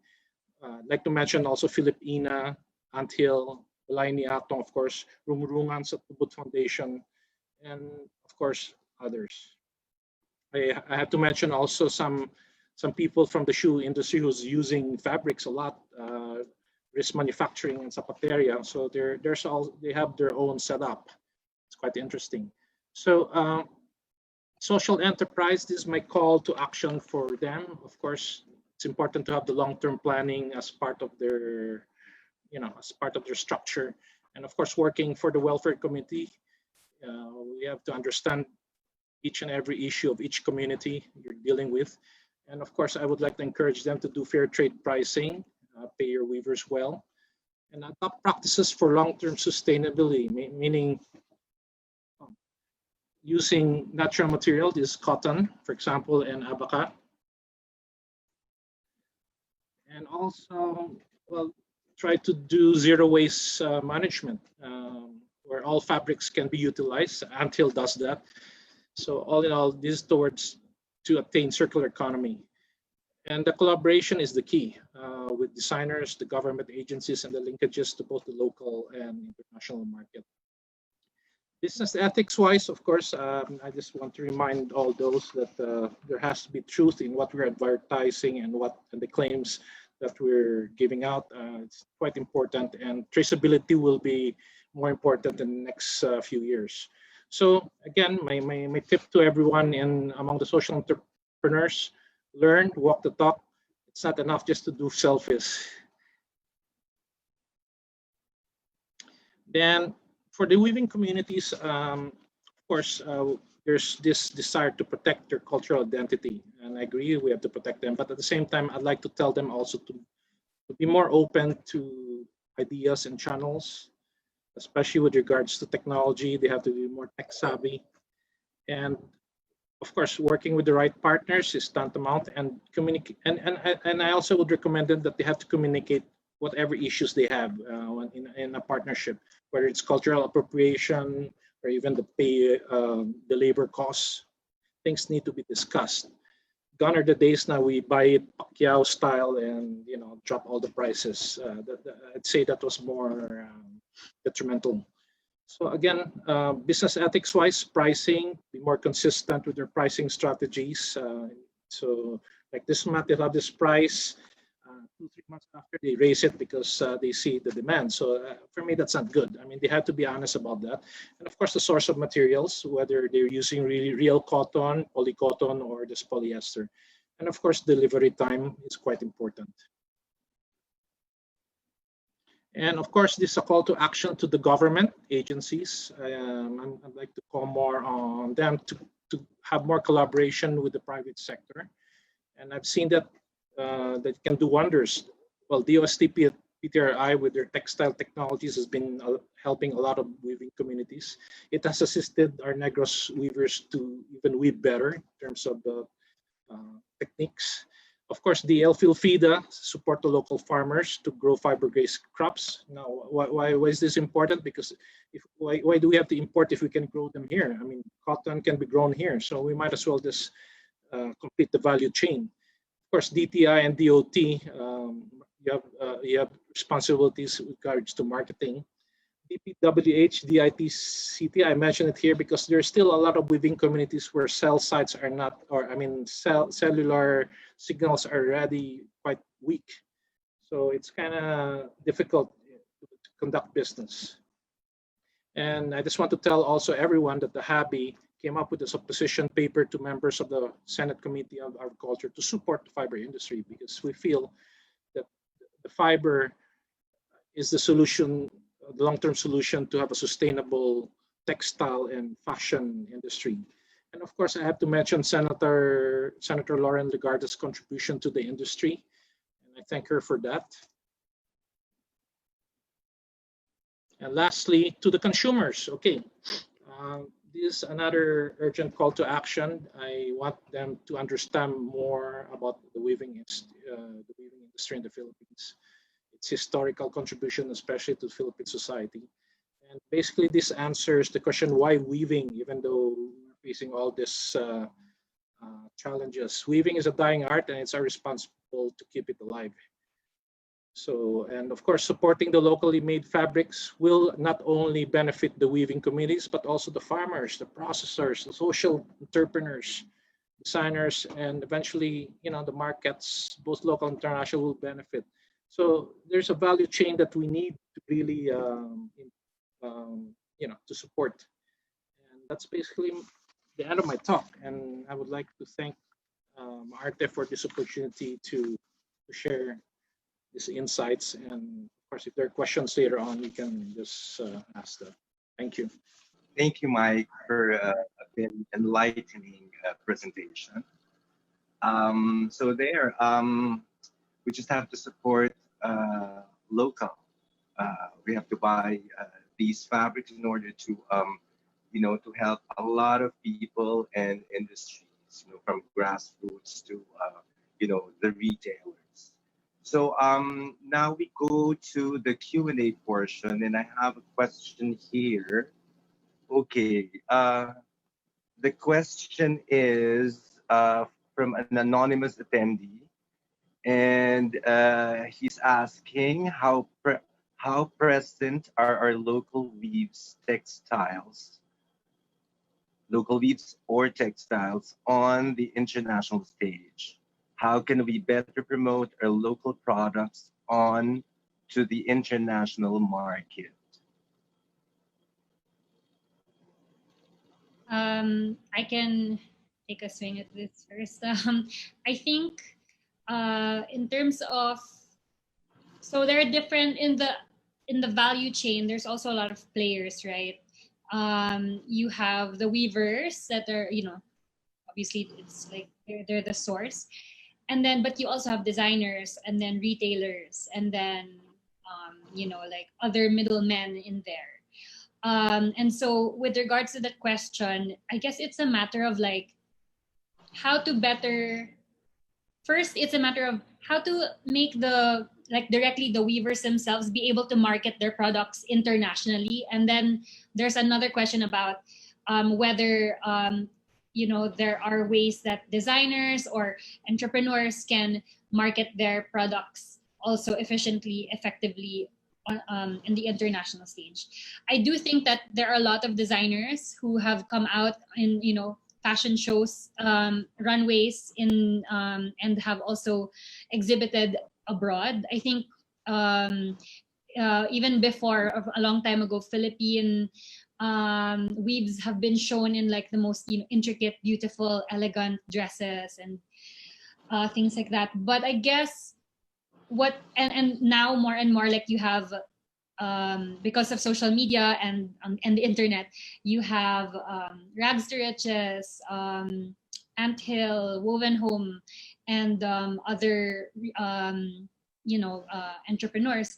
I'd like to mention also Philippine, Anthill, Balay ni Atong, of course, Rumurungan sa Tubod Foundation, and of course, others. I have to mention also some people from the shoe industry who's using fabrics a lot, wrist manufacturing and zapateria. So they have their own setup. It's quite interesting. So social enterprise, this is my call to action for them. Of course, it's important to have the long-term planning as part of their, as part of their structure. And of course, working for the welfare committee, we have to understand each and every issue of each community you're dealing with. And of course, I would like to encourage them to do fair trade pricing, pay your weavers well, and adopt practices for long-term sustainability, meaning using natural material, this is cotton, for example, and abaca. And also, well, try to do zero waste management, where all fabrics can be utilized. Anthill does that. So all in all, this is towards to attain circular economy. And the collaboration is the key with designers, the government agencies, and the linkages to both the local and international market. Business ethics-wise, of course, I just want to remind all those that there has to be truth in what we're advertising and the claims that we're giving out. It's quite important, and traceability will be more important in the next few years. So again, my tip to everyone among the social entrepreneurs: learn, walk the talk. It's not enough just to do selfies. Then for the weaving communities, of course, there's this desire to protect their cultural identity. And I agree, we have to protect them. But at the same time, I'd like to tell them also to be more open to ideas and channels, especially with regards to technology. They have to be more tech savvy. And of course, working with the right partners is tantamount, and communicate. And I also would recommend them that they have to communicate whatever issues they have in a partnership, whether it's cultural appropriation or even the pay, the labor costs. Things need to be discussed. Gone are the days now we buy it Pacquiao style and drop all the prices. I'd say that was more detrimental. So again, business ethics wise, pricing, be more consistent with their pricing strategies. So like this month, they'll have this price. 2-3 months after, they raise it because they see the demand. So for me, that's not good. I mean, they have to be honest about that. And of course, the source of materials, whether they're using really real cotton, polycotton, or just polyester. And of course, delivery time is quite important. And of course, this is a call to action to the government agencies. I'd like to call more on them to have more collaboration with the private sector. And I've seen that that can do wonders. Well, DOST PTRI with their textile technologies has been helping a lot of weaving communities. It has assisted our Negros weavers to even weave better in terms of the techniques. Of course, the FILFIDA support the local farmers to grow fiber-based crops. Now, why is this important? Because why do we have to import if we can grow them here? I mean, cotton can be grown here, so we might as well just complete the value chain. Of course, DTI and DOT, you have responsibilities with regards to marketing. DPWH, DITCT, I mentioned it here because there's still a lot of weaving communities where cell sites are not, or I mean, cellular signals are already quite weak. So it's kind of difficult to conduct business. And I just want to tell also everyone that the HABI came up with this opposition paper to members of the Senate Committee on Agriculture to support the fiber industry, because we feel that the fiber is the solution, the long-term solution to have a sustainable textile and fashion industry. And of course, I have to mention Senator Lloren Legarda's contribution to the industry, and I thank her for that. And lastly, to the consumers, okay. This is another urgent call to action. I want them to understand more about the weaving industry in the Philippines, its historical contribution, especially to Philippine society. And basically, this answers the question, why weaving, even though we're facing all these challenges. Weaving is a dying art, and it's our responsibility to keep it alive. So, and of course, supporting the locally made fabrics will not only benefit the weaving communities, but also the farmers, the processors, the social entrepreneurs, designers, and eventually, the markets, both local and international, will benefit. So there's a value chain that we need to really, to support. And that's basically the end of my talk. And I would like to thank MaArte for this opportunity to share these insights. And of course, if there are questions later on, we can just ask them. Thank you. Thank you, Mike, for a very enlightening presentation. So there, we just have to support local. We have to buy these fabrics in order to, to help a lot of people and industries, from grassroots to, the retailers. So now we go to the Q&A portion, and I have a question here. Okay, the question is from an anonymous attendee, and he's asking how present are our local weaves or textiles on the international stage? How can we better promote our local products on to the international market? I can take a swing at this first. I think in terms of, so there are different in in the value chain, there's also a lot of players, right? You have the weavers that are, obviously it's like they're the source, and then but you also have designers and then retailers and then like other middlemen in there. And so with regards to that question, I guess it's a matter of like how to better. First, it's a matter of how to make directly the weavers themselves be able to market their products internationally. And then there's another question about whether there are ways that designers or entrepreneurs can market their products also efficiently, effectively in the international stage. I do think that there are a lot of designers who have come out in fashion shows, runways and have also exhibited abroad. I think even before, a long time ago, Philippine weaves have been shown in like the most intricate, beautiful, elegant dresses and things like that. But I guess and now more and more, like you have because of social media and the internet, you have Rags to Riches, Anthill, Woven Home, and other entrepreneurs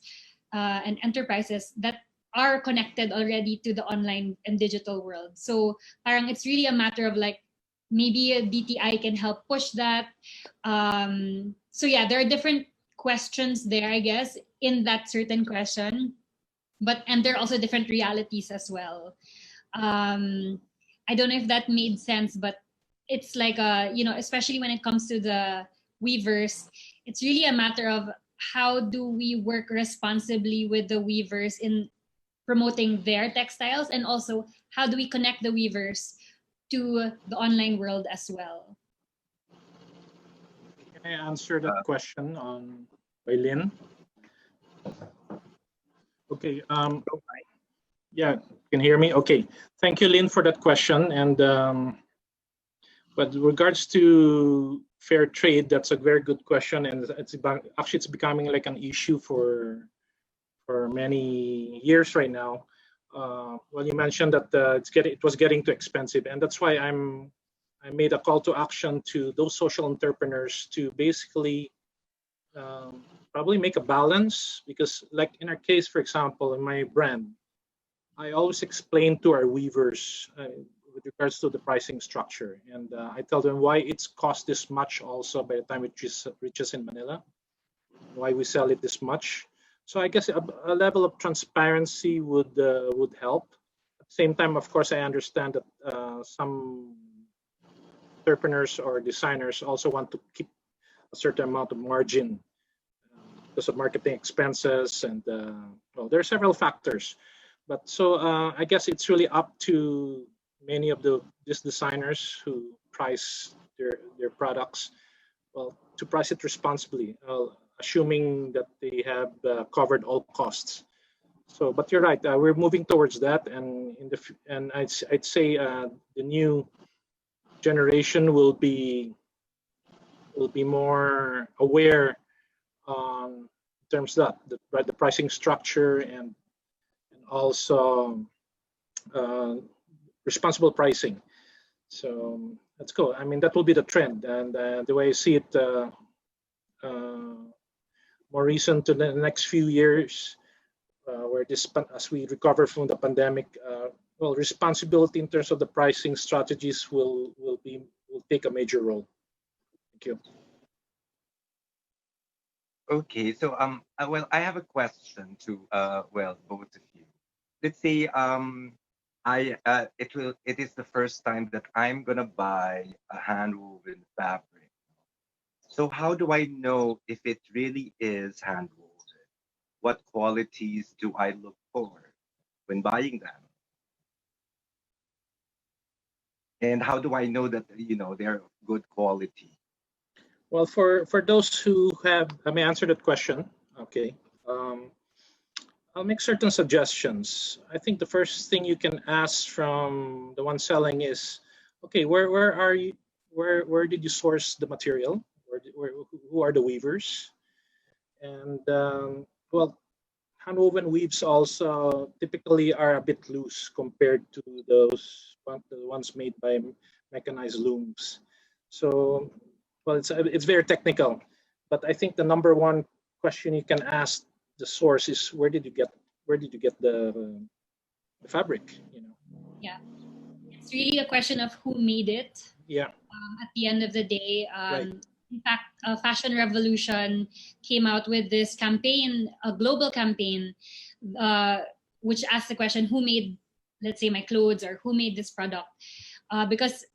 and enterprises that are connected already to the online and digital world. So parang it's really a matter of like maybe a DTI can help push that. So yeah, there are different questions there, I guess, in that certain question. And there are also different realities as well. I don't know if that made sense, but it's like especially when it comes to the weavers, it's really a matter of how do we work responsibly with the weavers in promoting their textiles, and also how do we connect the weavers to the online world as well. Can I answer that question by Lynn? Okay. Yeah, can you hear me? Okay. Thank you, Lynn, for that question. And but with regards to fair trade, that's a very good question, and it's becoming like an issue for many years right now. Well, you mentioned that it was getting too expensive, and that's why I made a call to action to those social entrepreneurs to basically probably make a balance, because like in our case, for example, in my brand, I always explain to our weavers with regards to the pricing structure, and I tell them why it's cost this much also by the time it reaches in Manila, why we sell it this much. So I guess a level of transparency would help. At the same time, of course, I understand that some entrepreneurs or designers also want to keep a certain amount of margin because of marketing expenses, and well, there are several factors. But so I guess it's really up to many of these designers who price their products, well, to price it responsibly, assuming that they have covered all costs. So, but you're right, we're moving towards that, and I'd say the new generation will be more aware in terms of that, the pricing structure and also responsible pricing. So let's go. I mean, that will be the trend, and the way I see it, more recent to the next few years, where as we recover from the pandemic, well, responsibility in terms of the pricing strategies will take a major role. Thank you. Okay, so well, I have a question to well, both of you. Let's say it is the first time that I'm gonna buy a handwoven fabric. So how do I know if it really is handwoven? What qualities do I look for when buying them? And how do I know that they're good quality? Well, for those who have, let me answer that question. Okay. I'll make certain suggestions. I think the first thing you can ask from the one selling is, okay, where did you source the material? Who are the weavers? And well, Handwoven weaves also typically are a bit loose compared to the ones made by mechanized looms. So, well, it's very technical, but I think the number one question you can ask the source is where did you get the fabric? You know. Yeah, it's really a question of who made it. Yeah. At the end of the day, Right. in fact, Fashion Revolution came out with this campaign, a global campaign, uh, which asked the question, who made, let's say, my clothes, or who made this product? Because,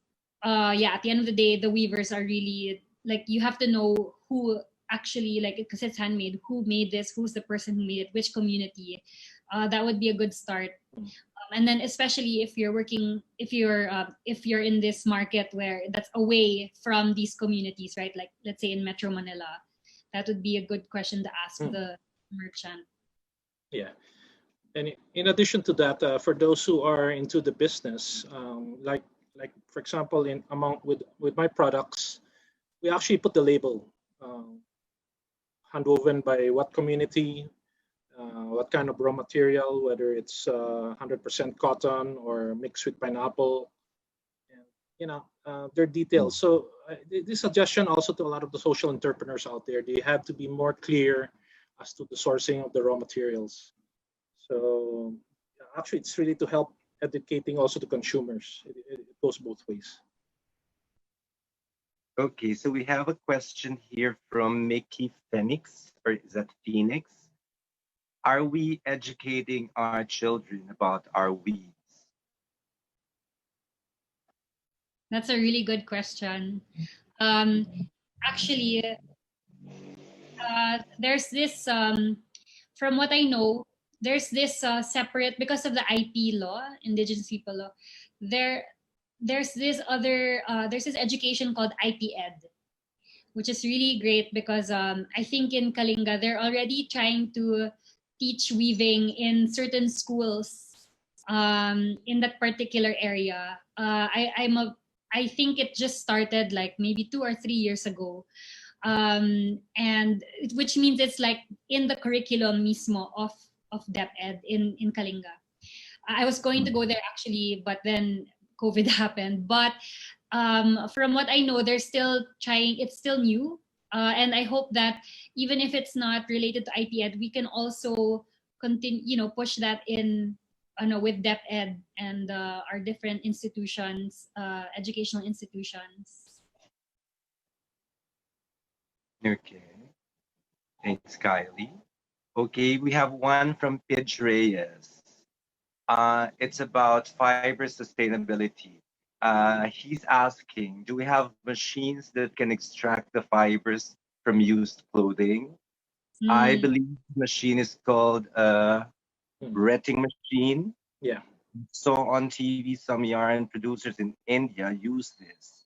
yeah, at the end of the day, the weavers are really, like, you have to know who actually, like, because it's handmade, who made this, who's the person who made it, which community. That would be a good start. And then especially if you're working, if you're in this market where that's away from these communities, right? Like, let's say in Metro Manila, that would be a good question to ask the merchant. Yeah. And in addition to that, for those who are into the business, like for example, with my products, we actually put the label, handwoven by what community, what kind of raw material, whether it's 100% cotton or mixed with pineapple, and their details. So this suggestion also to a lot of the social entrepreneurs out there, they have to be more clear as to the sourcing of the raw materials. So actually, it's really to help educating also the consumers. It goes both ways. Okay, so we have a question here from Mickey Phoenix, or is that Phoenix? Are we educating our children about our weeds? That's a really good question. Actually, there's this, from what I know, there's this separate, because of the IP law, Indigenous People Law. There's this other, there's this education called IP Ed, which is really great because I think in Kalinga they're already trying to teach weaving in certain schools in that particular area. I think it just started like maybe 2 or 3 years ago, and which means it's like in the curriculum mismo of DepEd in Kalinga. I was going to go there actually, but then COVID happened. But from what I know, they're still trying. It's still new, and I hope that even if it's not related to IP Ed, we can also continue, push that in, with DepEd and our different institutions, educational institutions. Okay, thanks, Kylie. Okay, we have one from Pidge Reyes. It's about fiber sustainability. He's asking, do we have machines that can extract the fibers from used clothing? I believe the machine is called a retting machine. Yeah. So on TV, some yarn producers in India use this.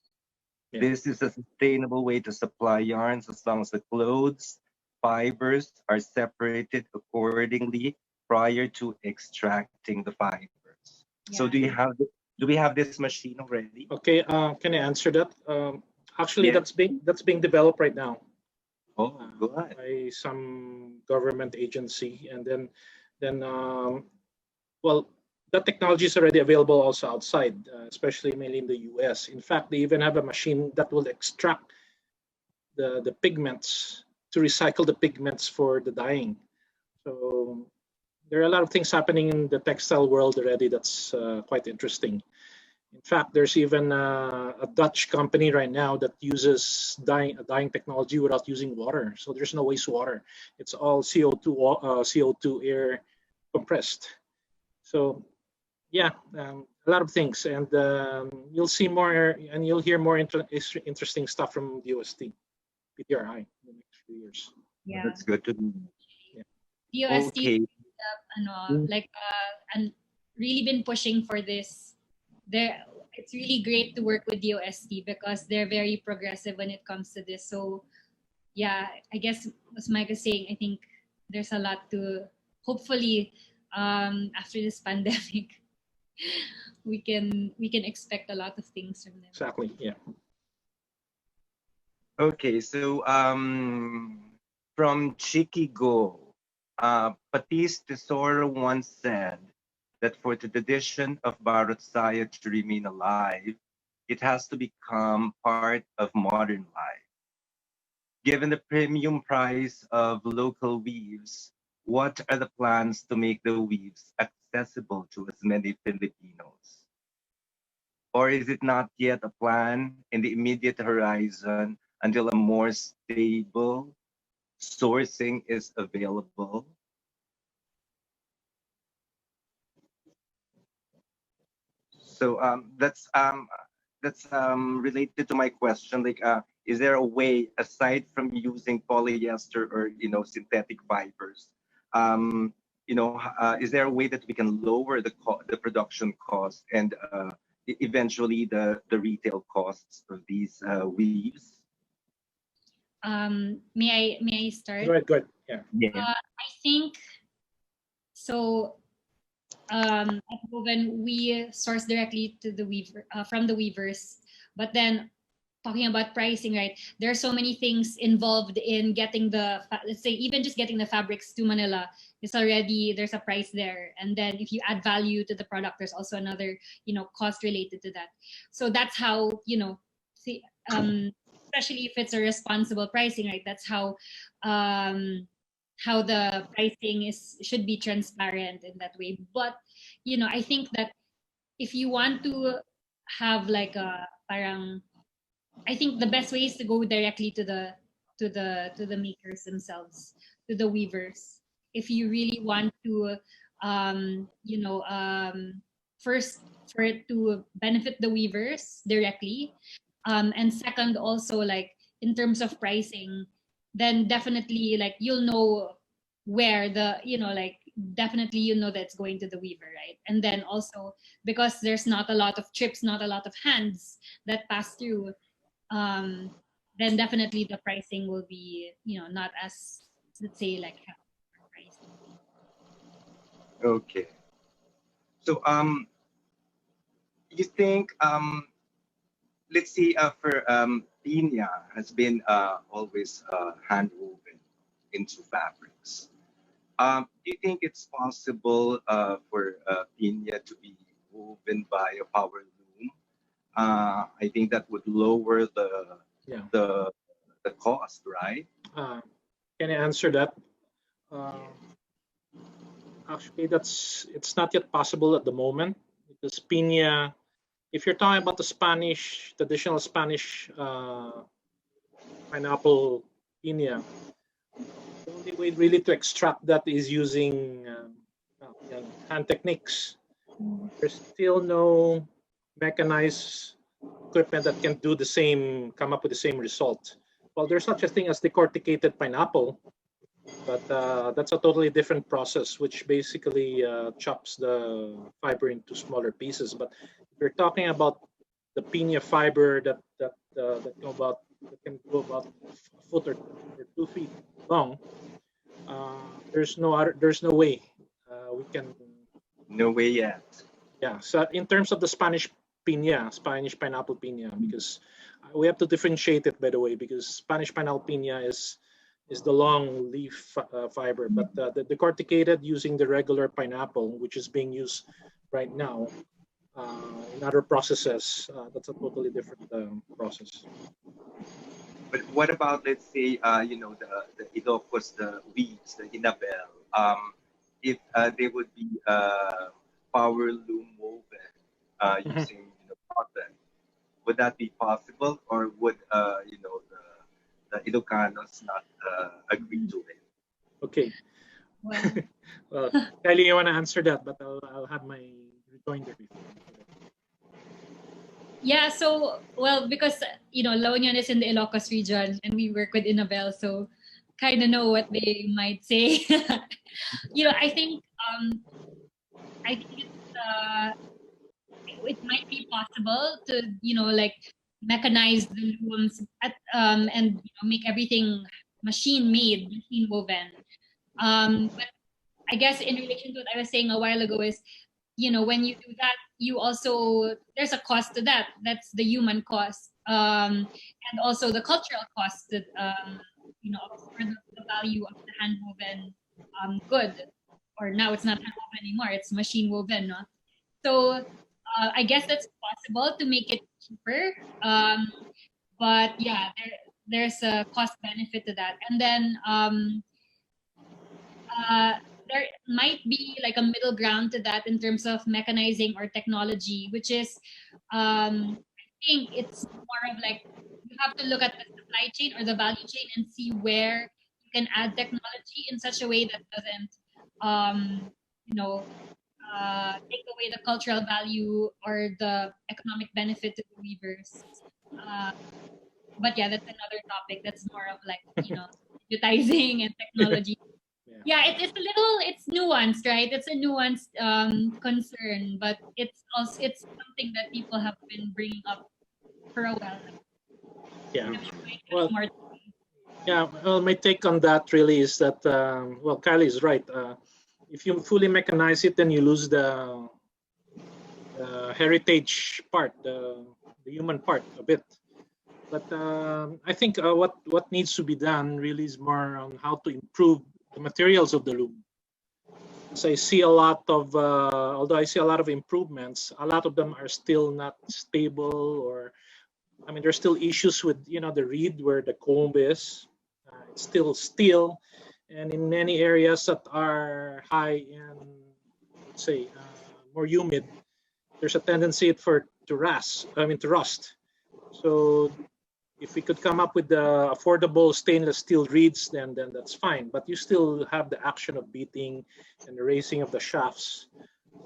Yeah. This is a sustainable way to supply yarns as long as the clothes fibers are separated accordingly prior to extracting the fibers. Yeah. So do we have this machine already? Okay, can I answer that? Actually, Yeah. that's being developed right now. Oh, good. By some government agency, and then well, that technology is already available also outside, especially mainly in the US. In fact, they even have a machine that will extract the pigments to recycle the pigments for the dyeing. So there are a lot of things happening in the textile world already that's quite interesting. In fact, there's even a Dutch company right now that uses dyeing technology without using water. So there's no wastewater. It's all CO2 air compressed. So yeah, a lot of things, and you'll see more, and you'll hear more interesting stuff from DOST, PTRI in the next few years. Yeah, That's good to know. DOST, Okay. like and really been pushing for this. It's really great to work with DOST because they're very progressive when it comes to this. So yeah, I guess as Mike is saying, I think there's a lot to hopefully after this pandemic we can expect a lot of things from them. Exactly. Yeah. Okay, so from Chicky Go, Patis Tesoro once said that for the tradition of Bharat to remain alive, it has to become part of modern life. Given the premium price of local weaves, what are the plans to make the weaves accessible to as many Filipinos? Or is it not yet a plan in the immediate horizon until a more stable sourcing is available? So that's related to my question. Like, is there a way aside from using polyester or synthetic fibers? Is there a way that we can lower the production cost and eventually the retail costs of these weaves? May I start? Go ahead. Yeah. I think so. At Woven, we source directly to the weaver from the weavers, but then talking about pricing, right? There are so many things involved in getting let's say even just getting the fabrics to Manila is already there's a price there, and then if you add value to the product, there's also another cost related to that. So that's how see, especially if it's a responsible pricing, right? That's how the pricing should be transparent in that way. But I think that if you want to have like a parang, I think the best way is to go directly to the makers themselves, to the weavers. If you really want to, first for it to benefit the weavers directly, and second also like in terms of pricing, then definitely like you'll know where like definitely that it's going to the weaver, right? And then also because there's not a lot of trips, not a lot of hands that pass through, then definitely the pricing will be not as, let's say, like pricing. Okay. So you think let's see for piña has been always hand woven into fabrics. Do you think it's possible for piña to be woven by a power loom? I think that would lower the cost, right? Can I answer that? Actually, it's not yet possible at the moment because piña, if you're talking about the traditional Spanish pineapple piña, the only way really to extract that is using hand techniques. There's still no mechanized equipment that can do come up with the same result. Well, there's such a thing as decorticated pineapple, but that's a totally different process, which basically chops the fiber into smaller pieces. But if you're talking about the piña fiber that can go about a foot or 2 feet long, there's no way we can. No way yet. Yeah. So in terms of the Spanish pineapple piña, because we have to differentiate it, by the way, because Spanish pineapple piña is the long leaf fiber, but the decorticated using the regular pineapple, which is being used right now in other processes, that's a totally different process. But what about, let's say, the Ilocos, the weaves, the Inabel, if they would be power loom woven using cotton, would that be possible, or would the Ilocanos not agree to it? Okay. Well, Kylie, you want to answer that, but I'll have my rejoinder before. Yeah, so because La Union is in the Ilocos region and we work with Inabel, so kind of know what they might say. I think it might be possible to like mechanize the looms and make everything machine made, machine woven. But I guess in relation to what I was saying a while ago is, when you do that, you also there's a cost to that. That's the human cost, and also the cultural cost that for the value of the hand woven good. Or now it's not hand woven anymore; it's machine woven, no? So I guess that's possible to make it cheaper. But yeah, there's a cost benefit to that. And then there might be like a middle ground to that in terms of mechanizing or technology, which is I think it's more of like you have to look at the supply chain or the value chain and see where you can add technology in such a way that doesn't you know take away the cultural value or the economic benefit to the weavers. Uh, but yeah, that's another topic. That's more of like digitizing and technology. Yeah, it's nuanced, right? It's a nuanced concern, but it's something that people have been bringing up for a while now. Yeah. I'm sure Mike has Well, more to yeah. Well, my take on that really is that well, Kylie is right. If you fully mechanize it, then you lose the heritage part, the human part a bit. But I think what needs to be done really is more on how to improve the materials of the loom. So I see a lot of, although I see a lot of improvements, a lot of them are still not stable, or I mean, there's still issues with the reed where the comb is. It's still steel, and in many areas that are high in, let's say, more humid, there's a tendency to rust. To rust. So if we could come up with the affordable stainless steel reeds, then that's fine. But you still have the action of beating and the raising of the shafts.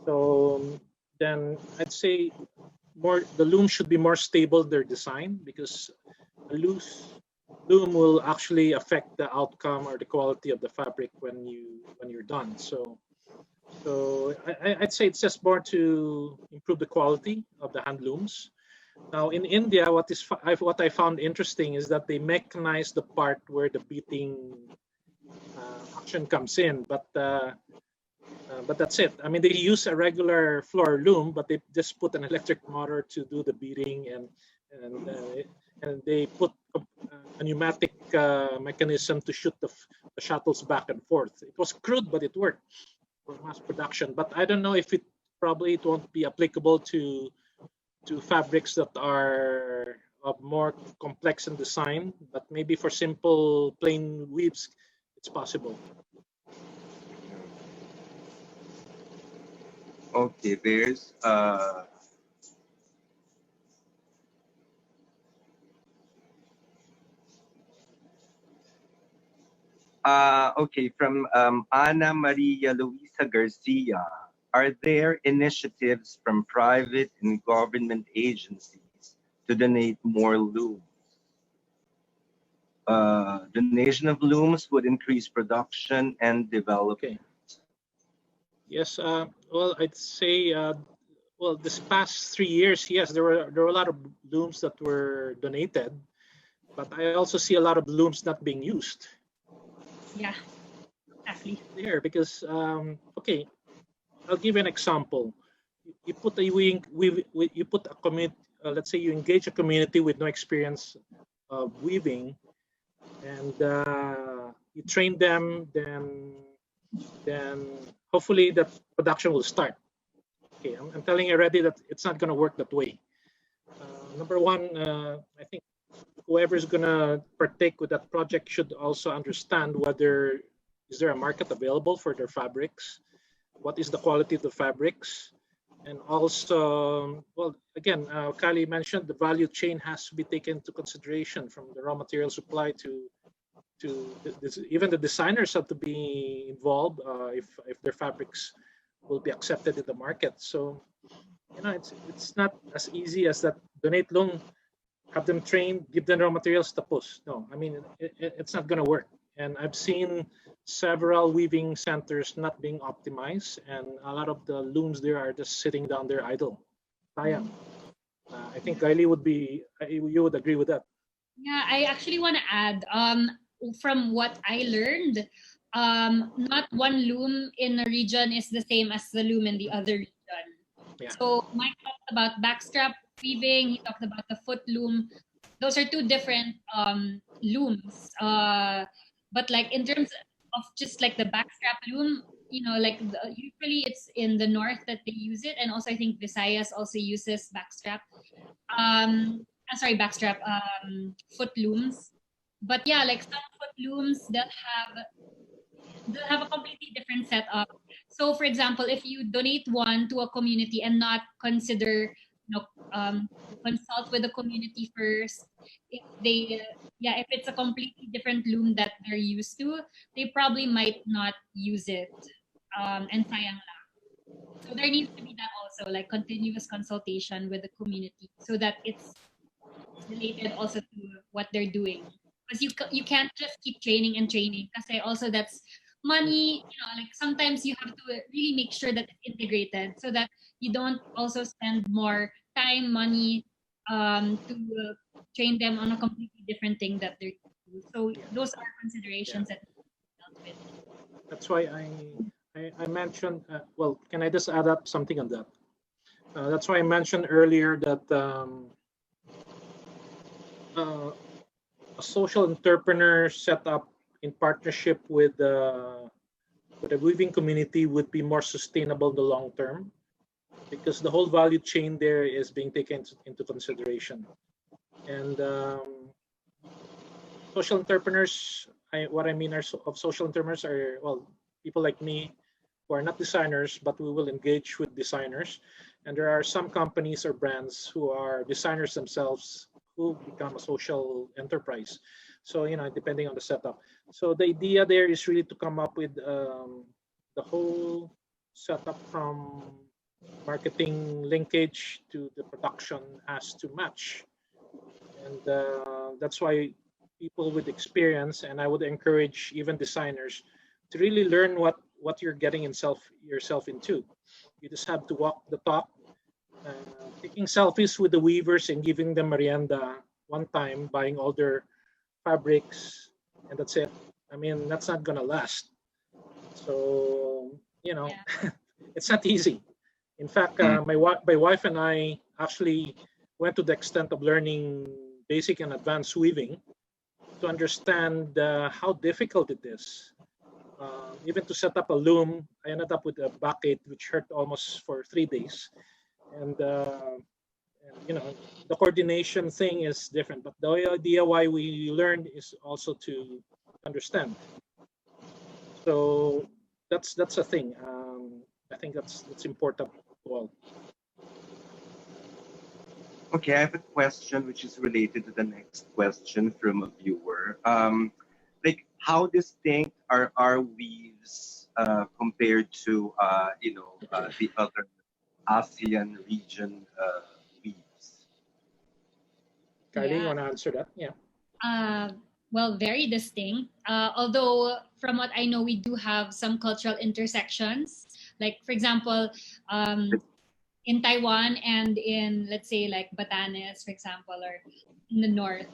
So then I'd say the loom should be more stable their design, because a loose loom will actually affect the outcome or the quality of the fabric when you're done. So I'd say it's just more to improve the quality of the hand looms. Now in India, what I found interesting is that they mechanize the part where the beating action comes in, but that's it. I mean, they use a regular floor loom, but they just put an electric motor to do the beating, and they put a pneumatic mechanism to shoot the shuttles back and forth. It was crude, but it worked for mass production. But I don't know if it won't be applicable to fabrics that are more complex in design, but maybe for simple plain weaves, it's possible. Okay, there's okay, from Ana Maria Luisa Garcia. Are there initiatives from private and government agencies to donate more looms? Donation of looms would increase production and development. Okay. Yes. Well, I'd say well, this past 3 years, yes, there were a lot of looms that were donated, but I also see a lot of looms not being used. Yeah, exactly. There, because okay, I'll give you an example. You put a community. Let's say you engage a community with no experience of weaving, and you train them. Then hopefully the production will start. Okay, I'm telling you already that it's not going to work that way. Number one, I think whoever is going to partake with that project should also understand whether is there a market available for their fabrics, what is the quality of the fabrics, and also, well, again, Kylie mentioned the value chain has to be taken into consideration, from the raw material supply to even the designers have to be involved if their fabrics will be accepted in the market. So it's not as easy as that. Donate loan, have them trained, give them raw materials, tapos. No, I mean it's not going to work. And I've seen several weaving centers not being optimized, and a lot of the looms there are just sitting down there idle. Sayang. I think Kylie you would agree with that. Yeah, I actually want to add, from what I learned, not one loom in a region is the same as the loom in the other region. Yeah. So Mike talked about backstrap weaving. He talked about the foot loom. Those are two different looms. But like in terms of just like the backstrap loom, like usually it's in the north that they use it, and also I think Visayas also uses backstrap. Backstrap, foot looms. But yeah, like some foot looms that they'll have a completely different setup. So, for example, if you donate one to a community and not consider, consult with the community first, if they, if it's a completely different loom that they're used to, they probably might not use it. And sayang lang. So there needs to be that also, like continuous consultation with the community, so that it's related also to what they're doing. Because you can't just keep training and training, because also that's money. Like sometimes you have to really make sure that it's integrated, so that you don't also spend more time, money, to train them on a completely different thing that they're doing. So those are considerations that dealt with. That's why I mentioned, well, can I just add up something on that? That's why I mentioned earlier that a social entrepreneur set up in partnership with the weaving community would be more sustainable in the long term, because the whole value chain there is being taken into consideration. And social entrepreneurs, what I mean of social entrepreneurs are, well, people like me who are not designers, but we will engage with designers. And there are some companies or brands who are designers themselves who become a social enterprise. So, depending on the setup. So the idea there is really to come up with the whole setup from marketing linkage to the production has to match. And that's why people with experience, and I would encourage even designers to really learn what you're getting yourself into. You just have to walk the talk. Taking selfies with the weavers and giving them merienda one time, buying all their fabrics, and that's it. I mean, that's not gonna last. So it's not easy. In fact, my wife and I actually went to the extent of learning basic and advanced weaving to understand how difficult it is. Even to set up a loom, I ended up with a backache which hurt almost for 3 days. And the coordination thing is different, but the idea why we learned is also to understand. So that's a thing. I think that's important as well. Okay, I have a question which is related to the next question from a viewer. Like, how distinct are our weaves compared to the other ASEAN region weaves? Kylie, you want to answer that? Yeah. Well, very distinct. Although, from what I know, we do have some cultural intersections. Like, for example, in Taiwan and in, let's say, like Batanes, for example, or in the north.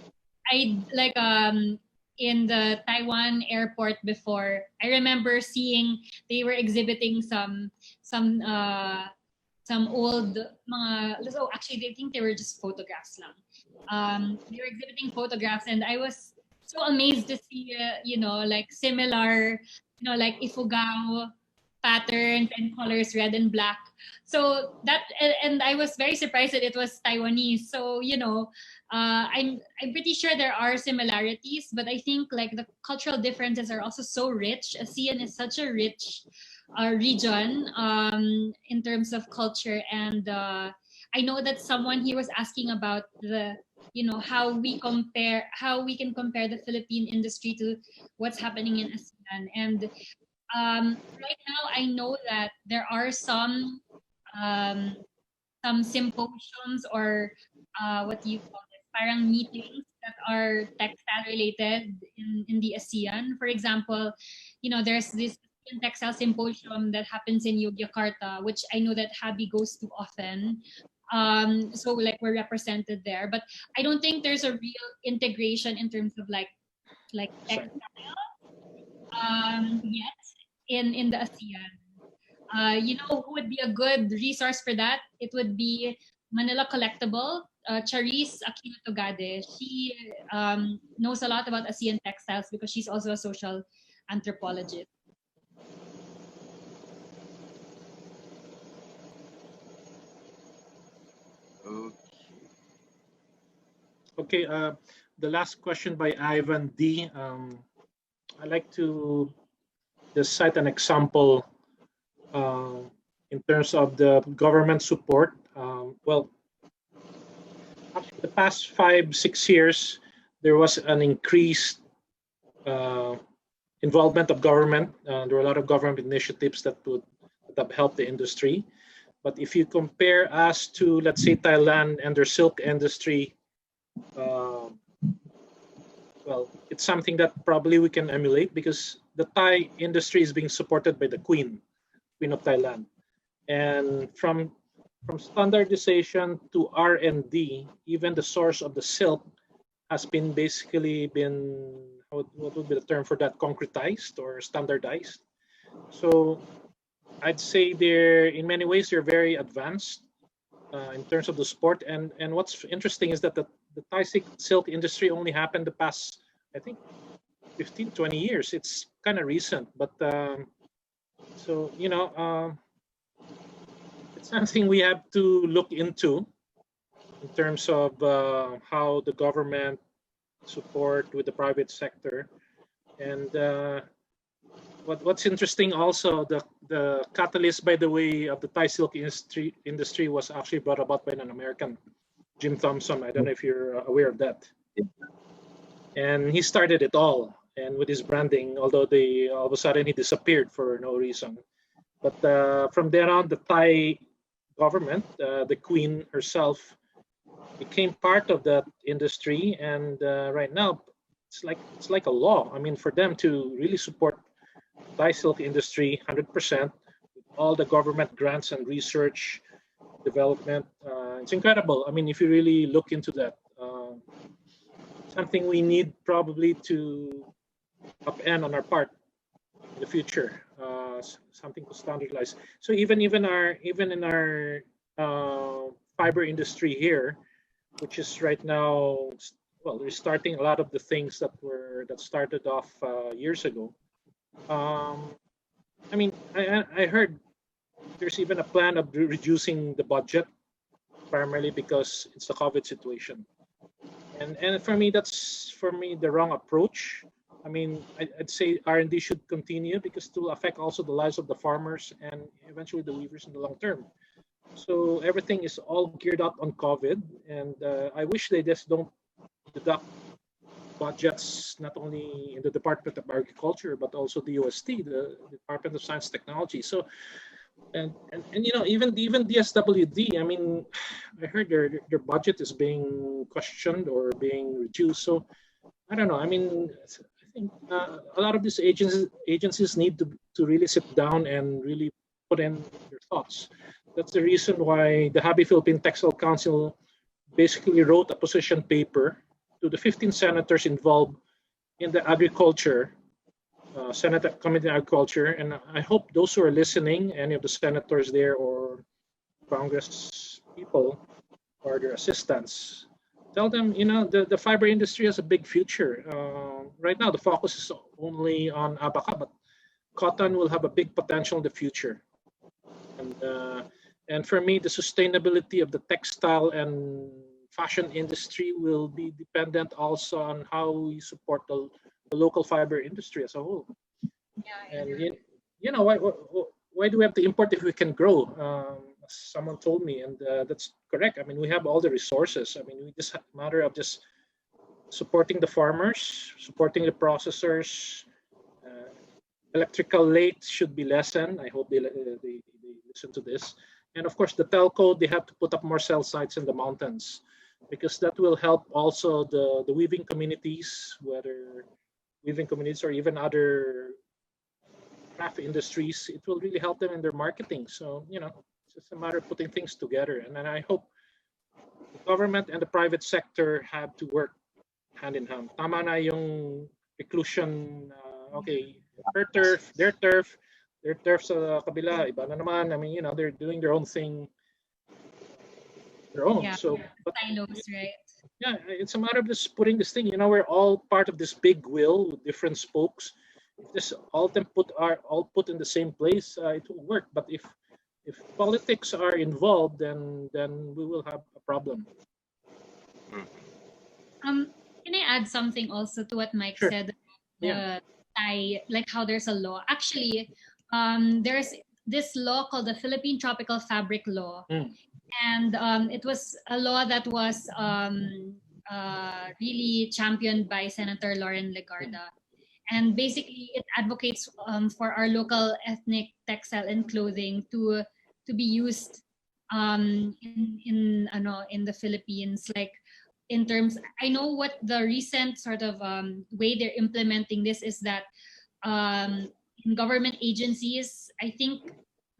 In the Taiwan airport before, I remember seeing they were exhibiting some old mga, so actually I think they were just photographs lang. They were exhibiting photographs, and I was so amazed to see like similar, like ifugao patterns and colors, red and black. So that, and I was very surprised that it was Taiwanese. So I'm pretty sure there are similarities, but I think like the cultural differences are also so rich. ASEAN is such a rich region in terms of culture, and I know that someone here was asking about the how we can compare the Philippine industry to what's happening in ASEAN. And right now I know that there are some symposiums or what do you call it, parang meetings that are textile related in the ASEAN. For example, there's this textile symposium that happens in Yogyakarta, which I know that Habi goes to often. So like we're represented there, but I don't think there's a real integration in terms of like textile yet in the ASEAN. Who would be a good resource for that? It would be Manila Collectible, Charisse Aquino Togade. She knows a lot about ASEAN textiles because she's also a social anthropologist. Okay, the last question by Ivan D. I'd like to just cite an example in terms of the government support. Well, after the past 5-6 years, there was an increased involvement of government. There were a lot of government initiatives that have helped the industry. But if you compare us to, let's say, Thailand and their silk industry, well, it's something that probably we can emulate because the Thai industry is being supported by the Queen of Thailand. And from standardization to R&D, even the source of the silk has been basically what would be the term for that, concretized or standardized. So I'd say in many ways they're very advanced in terms of the sport. And what's interesting is that the Thai silk industry only happened the past, I think, 15, 20 years. It's kind of recent, but so, it's something we have to look into in terms of how the government support with the private sector. And what's interesting also, the catalyst, by the way, of the Thai silk industry was actually brought about by an American, Jim Thompson. I don't know if you're aware of that. And he started it all, and with his branding, although all of a sudden he disappeared for no reason. But from then on, the Thai government, the Queen herself, became part of that industry, and right now it's like a law. I mean, for them to really support Thai silk industry 100%, with all the government grants and research development, it's incredible. I mean, if you really look into that, something we need probably to upend on our part in the future, something to standardize. So even in our fiber industry here, which is right now, well, we're starting a lot of the things that started off years ago. I mean, I heard there's even a plan of reducing the budget, primarily because it's the COVID situation. And for me, that's the wrong approach. I mean, I'd say R&D should continue because it will affect also the lives of the farmers and eventually the weavers in the long term. So everything is all geared up on COVID, and I wish they just don't deduct budgets not only in the Department of Agriculture but also the UST, the Department of Science and Technology. So and even DSWD, I mean, I heard their budget is being questioned or being reduced. So I don't know. I mean, I think a lot of these agencies need to really sit down and really put in their thoughts. That's the reason why the Happy Philippine Textile Council basically wrote a position paper to the 15 senators involved in the agriculture, Senate Committee on Agriculture. And I hope those who are listening, any of the senators there or Congress people or their assistants, tell them, the fiber industry has a big future. Right now, the focus is only on abaca, but cotton will have a big potential in the future. And for me, the sustainability of the textile and fashion industry will be dependent also on how we support the local fiber industry as a whole. Yeah, And why do we have to import if we can grow? Someone told me, and that's correct. I mean, we have all the resources. I mean, we just have a matter of just supporting the farmers, supporting the processors. Electrical rates should be lessened. I hope they listen to this. And of course, the telco, they have to put up more cell sites in the mountains because that will help also the weaving communities, whether weaving communities or even other craft industries. It will really help them in their marketing. So, it's just a matter of putting things together. And then I hope the government and the private sector have to work hand in hand. Tama na yung reclusion, okay, her turf, their turf sa kabila, iba na naman. I mean, they're doing their own thing, their own. Yeah, so, but silos, right? yeah, it's a matter of just putting this thing. We're all part of this big wheel with different spokes, if this all of them are all put in the same place, it will work. But if politics are involved, then we will have a problem. Can I add something also to what Mike Sure. said? Yeah. Like how there's a law. Actually, there's this law called the Philippine Tropical Fabric Law, and it was a law that was really championed by Senator Lloren Legarda. And basically, it advocates for our local ethnic textile and clothing to be used in the Philippines. Like in terms, I know what the recent sort of way they're implementing this is that in government agencies, I think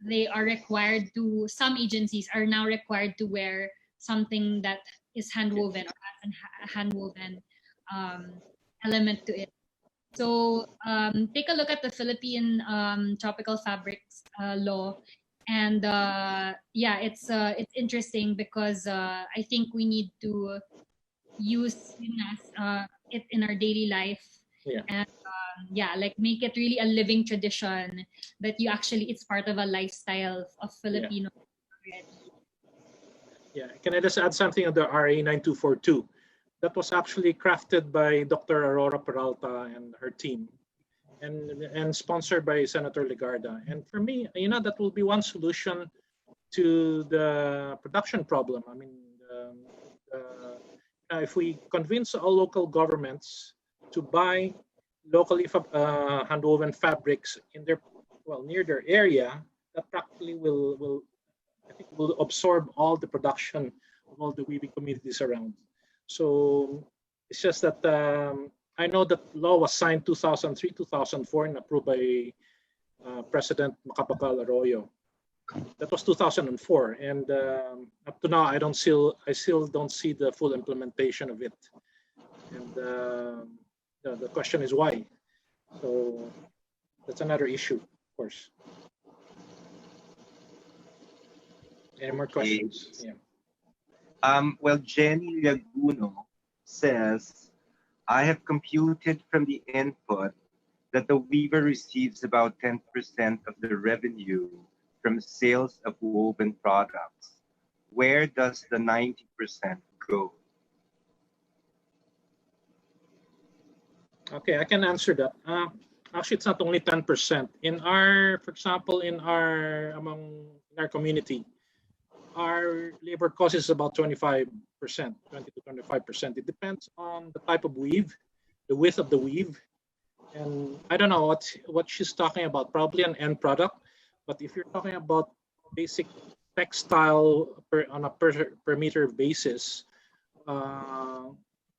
they are required to. Some agencies are now required to wear something that is handwoven or has a handwoven element to it. So take a look at the Philippine tropical fabrics law, and yeah, it's interesting because I think we need to use it in our daily life, and yeah, like make it really a living tradition that you actually it's part of a lifestyle of Filipino. Yeah, can I just add something on the RA 9242? That was actually crafted by Dr. Aurora Peralta and her team, and sponsored by Senator Legarda. And for me, that will be one solution to the production problem. I mean, if we convince all local governments to buy locally handwoven fabrics in their near their area, that practically will absorb all the production of all the weaving communities around. So it's just that I know that law was signed 2003, 2004 and approved by President Macapagal Arroyo. That was 2004, and up to now, I still don't see the full implementation of it. And the question is why. So that's another issue, of course. Any more questions? Yeah. Well, Jenny Laguno says, I have computed from the input that the weaver receives about 10% of the revenue from sales of woven products. Where does the 90% go? Okay, I can answer that. Actually, it's not only 10%. For example, in our community, our labor cost is about 25%, 20 to 25%. It depends on the type of weave, the width of the weave, and I don't know what she's talking about. Probably an end product, but if you're talking about basic textile on a per meter basis, the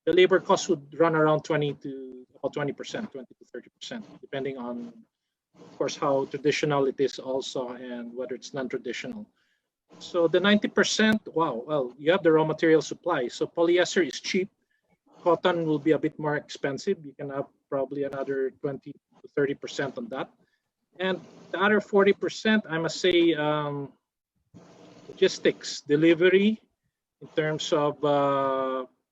labor cost would run around 20% to 30%, depending on, of course, how traditional it is also and whether it's non-traditional. So the 90%, wow, well, you have the raw material supply. So polyester is cheap. Cotton will be a bit more expensive. You can have probably another 20 to 30% on that. And the other 40%, I must say, logistics, delivery, in terms of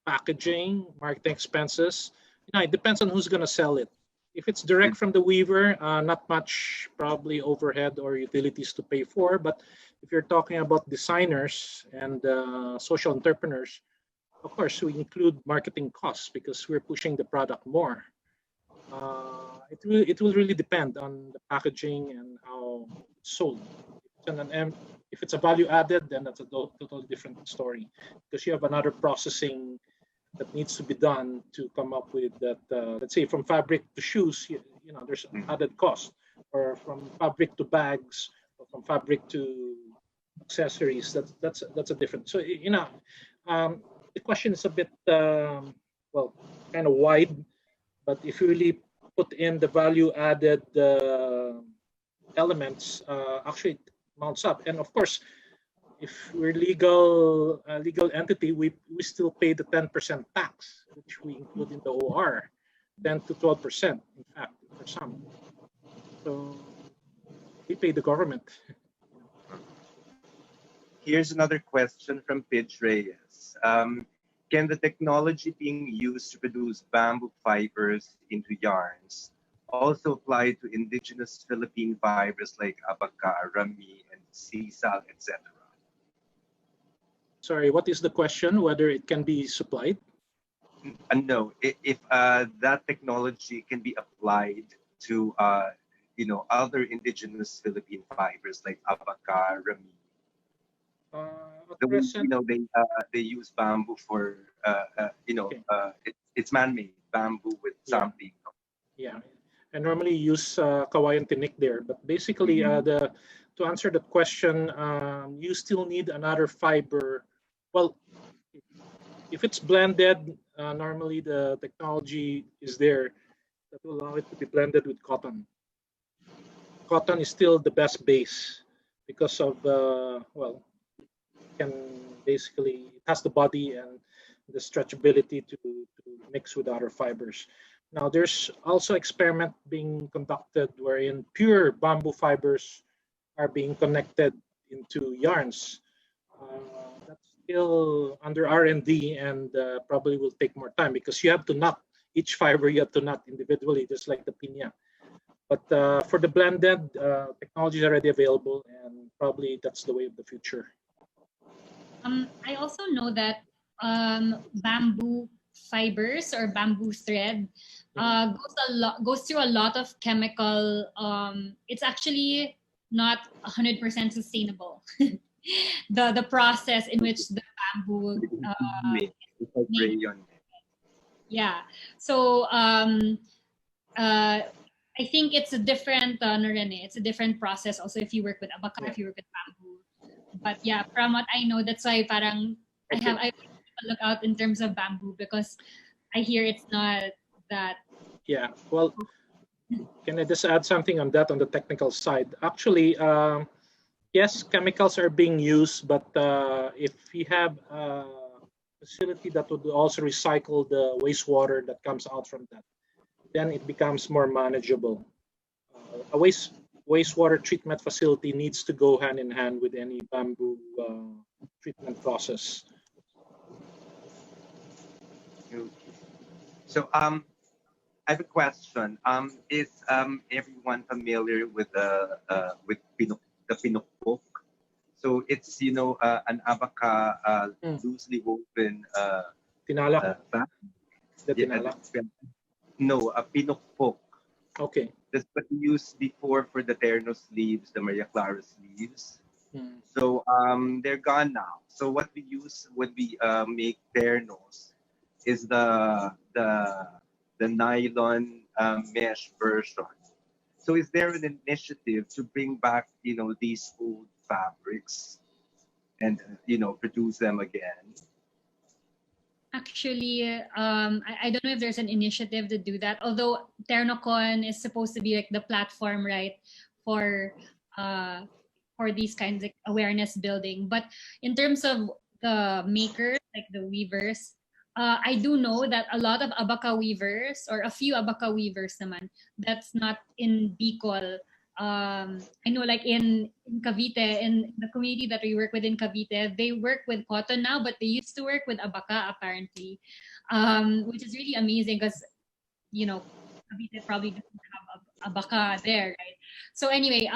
packaging, marketing expenses. It depends on who's going to sell it. If it's direct from the weaver, not much probably overhead or utilities to pay for. But if you're talking about designers and social entrepreneurs, of course, we include marketing costs because we're pushing the product more. It will really depend on the packaging and how it's sold. If it's a value added, then that's a totally different story because you have another processing that needs to be done to come up with that. Let's say from fabric to shoes, there's added cost, or from fabric to bags, or from fabric to accessories. That's a different. So the question is a bit kind of wide, but if you really put in the value added elements, actually it mounts up. And of course, if we're legal entity, we still pay the 10% tax, which we include in the OR, 10 to 12%, in fact, for some. So we pay the government. Here's another question from Pidge Reyes. Can the technology being used to produce bamboo fibers into yarns also apply to indigenous Philippine fibers like abaca, rami, and sisal, etc. Sorry, what is the question? Whether it can be supplied? No, if that technology can be applied to other indigenous Philippine fibers like abaca, rami. At The way present, they use bamboo for okay. It's man-made bamboo with Yeah. something. Yeah, I normally use Kawayan Tinik there, but basically, to answer that question, you still need another fiber. Well, if it's blended, normally the technology is there that will allow it to be blended with cotton. Cotton is still the best base because of well, can basically it has the body and the stretchability to mix with other fibers. Now there's also experiment being conducted wherein pure bamboo fibers are being connected into yarns. That's still under R&D and probably will take more time because you have to knot each fiber, you have to knot individually, just like the piña. But for the blended, technology is already available and probably that's the way of the future. I also know that bamboo fibers or bamboo thread goes through a lot of chemical. It's actually not 100% sustainable. The process in which the bamboo It's like made. rayon. Yeah. So I think it's a different it's a different process also if you work with abaca, if you work with bamboo. But yeah, from what I know, that's why parang I look out in terms of bamboo because I hear it's not that. Yeah, well, can I just add something on that on the technical side? Actually, yes, chemicals are being used, but if we have a facility that would also recycle the wastewater that comes out from that, then it becomes more manageable. A wastewater treatment facility needs to go hand in hand with any bamboo treatment process. Okay. So I have a question. Is everyone familiar with the pinukpok? So it's an abaca loosely woven Tinalak. fabric. The Yeah, tinalak. no, a pinukpok. Okay. That's what we used before for the terno sleeves, the Maria Clara sleeves. So they're gone now. So what we use when we make ternos is the nylon mesh version. So is there an initiative to bring back these old fabrics and produce them again? Actually, I don't know if there's an initiative to do that. Although TernoCon is supposed to be like the platform, right, for these kinds of awareness building. But in terms of the makers, like the weavers, I do know that a lot of abaca weavers or a few abaca weavers naman that's not in Bicol. I know like in Cavite, in the community that we work with in Cavite, they work with cotton now, but they used to work with abaca apparently, which is really amazing because, Cavite probably doesn't have abaca there, right? So anyway,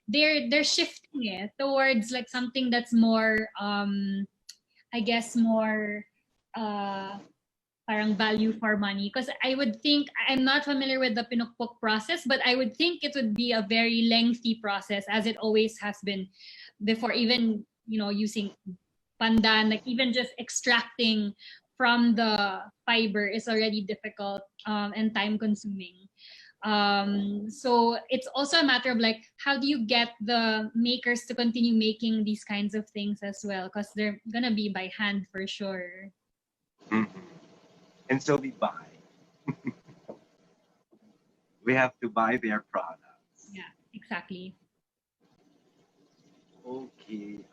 they're shifting it towards like something that's more, I guess, more parang value for money, because I would think, I'm not familiar with the pinukpok process, but I would think it would be a very lengthy process, as it always has been before. Even using pandan, like even just extracting from the fiber is already difficult and time consuming. So it's also a matter of like, how do you get the makers to continue making these kinds of things as well, because they're gonna be by hand for sure. And so we buy. We have to buy their products. Yeah, exactly. Okay.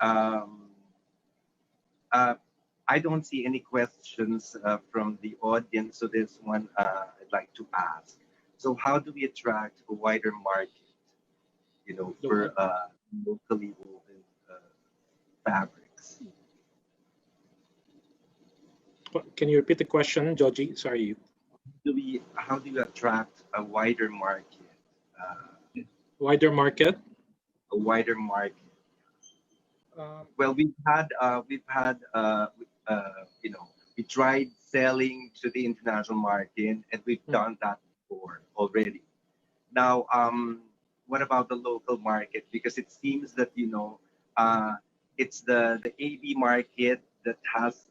I don't see any questions from the audience, so there's one I'd like to ask. So how do we attract a wider market, for locally woven fabrics? Can you repeat the question, Jojie? Sorry. how do you attract a wider market? Wider market. A wider market. Well, we tried selling to the international market, and we've done that before already. Now, what about the local market? Because it seems that it's the AB market that has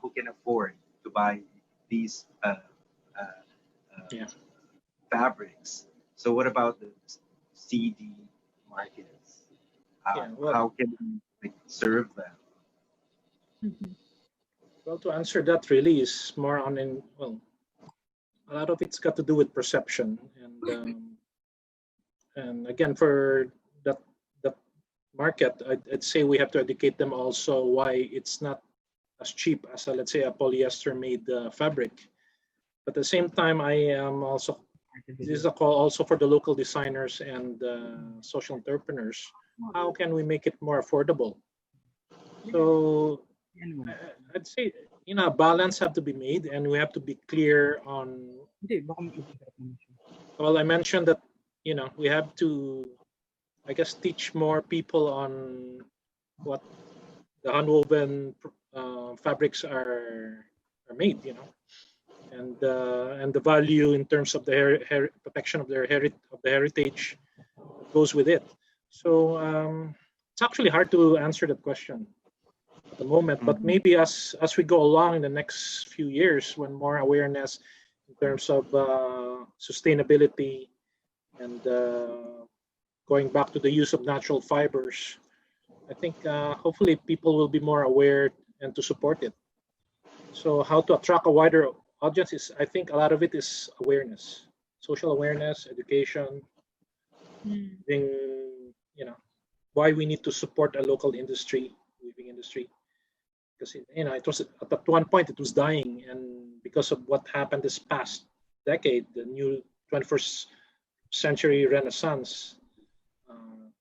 who can afford to buy these Yeah. fabrics. So what about the CD markets? How can we serve them? Mhm. Well, to answer that really is more on a lot of it's got to do with perception, and again for that market, I'd say we have to educate them also why it's not as cheap as let's say a polyester made fabric. But at the same time, I am also, this is a call also for the local designers and social entrepreneurs. How can we make it more affordable? So I'd say a balance have to be made, and we have to be clear on. Well, I mentioned that we have to, I guess, teach more people on what the handwoven fabrics are made, and the value in terms of the protection of their heritage that goes with it. So it's actually hard to answer that question at the moment, but maybe as we go along in the next few years, when more awareness in terms of sustainability and going back to the use of natural fibers, I think hopefully people will be more aware and to support it. So how to attract a wider audience is, I think a lot of it is awareness, social awareness, education, why we need to support a local industry, weaving industry, because it was at one point it was dying, and because of what happened this past decade, the new 21st century renaissance,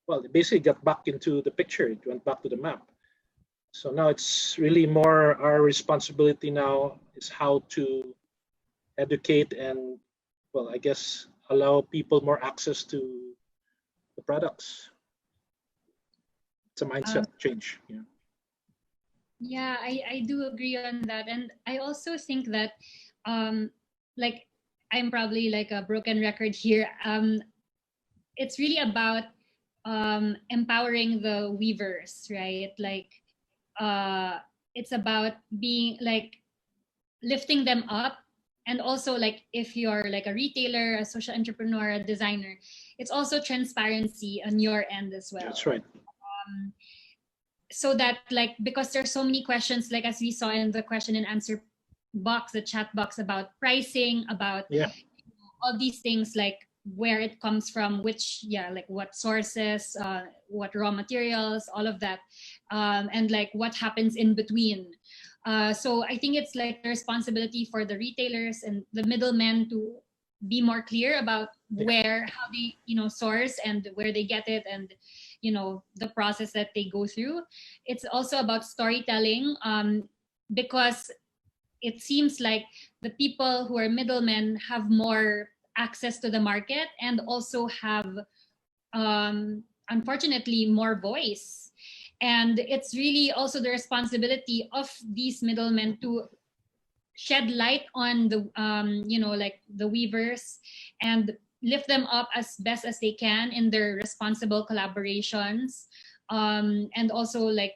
well, it basically got back into the picture. It went back to the map. So now it's really more our responsibility now is how to educate and, well, I guess, allow people more access to the products. It's a mindset change. Yeah, I do agree on that. And I also think that, like, I'm probably like a broken record here. It's really about empowering the weavers, right? Like, it's about being like lifting them up. And also, like, if you're like a retailer, a social entrepreneur, a designer, it's also transparency on your end as well. That's right. So that, like, because there's so many questions, like as we saw in the question and answer box, the chat box, about pricing, about all these things, like where it comes from, which like what sources, what raw materials, all of that, and like what happens in between. So I think it's like the responsibility for the retailers and the middlemen to be more clear about how they source and where they get it, and the process that they go through. It's also about storytelling, because it seems like the people who are middlemen have more access to the market and also have unfortunately more voice. And it's really also the responsibility of these middlemen to shed light on the like the weavers and lift them up as best as they can in their responsible collaborations, and also like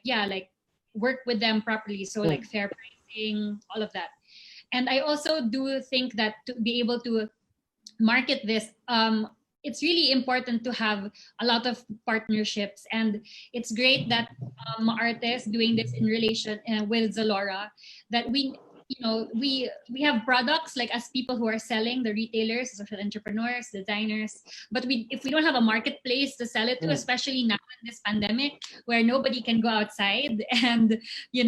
work with them properly, so like fair pricing, all of that. And I also do think that to be able to market this, it's really important to have a lot of partnerships, and it's great that MaArte is doing this in relation with Zalora, that we have products, like as people who are selling, the retailers, social entrepreneurs, designers, but if we don't have a marketplace to sell it to, especially now in this pandemic where nobody can go outside and we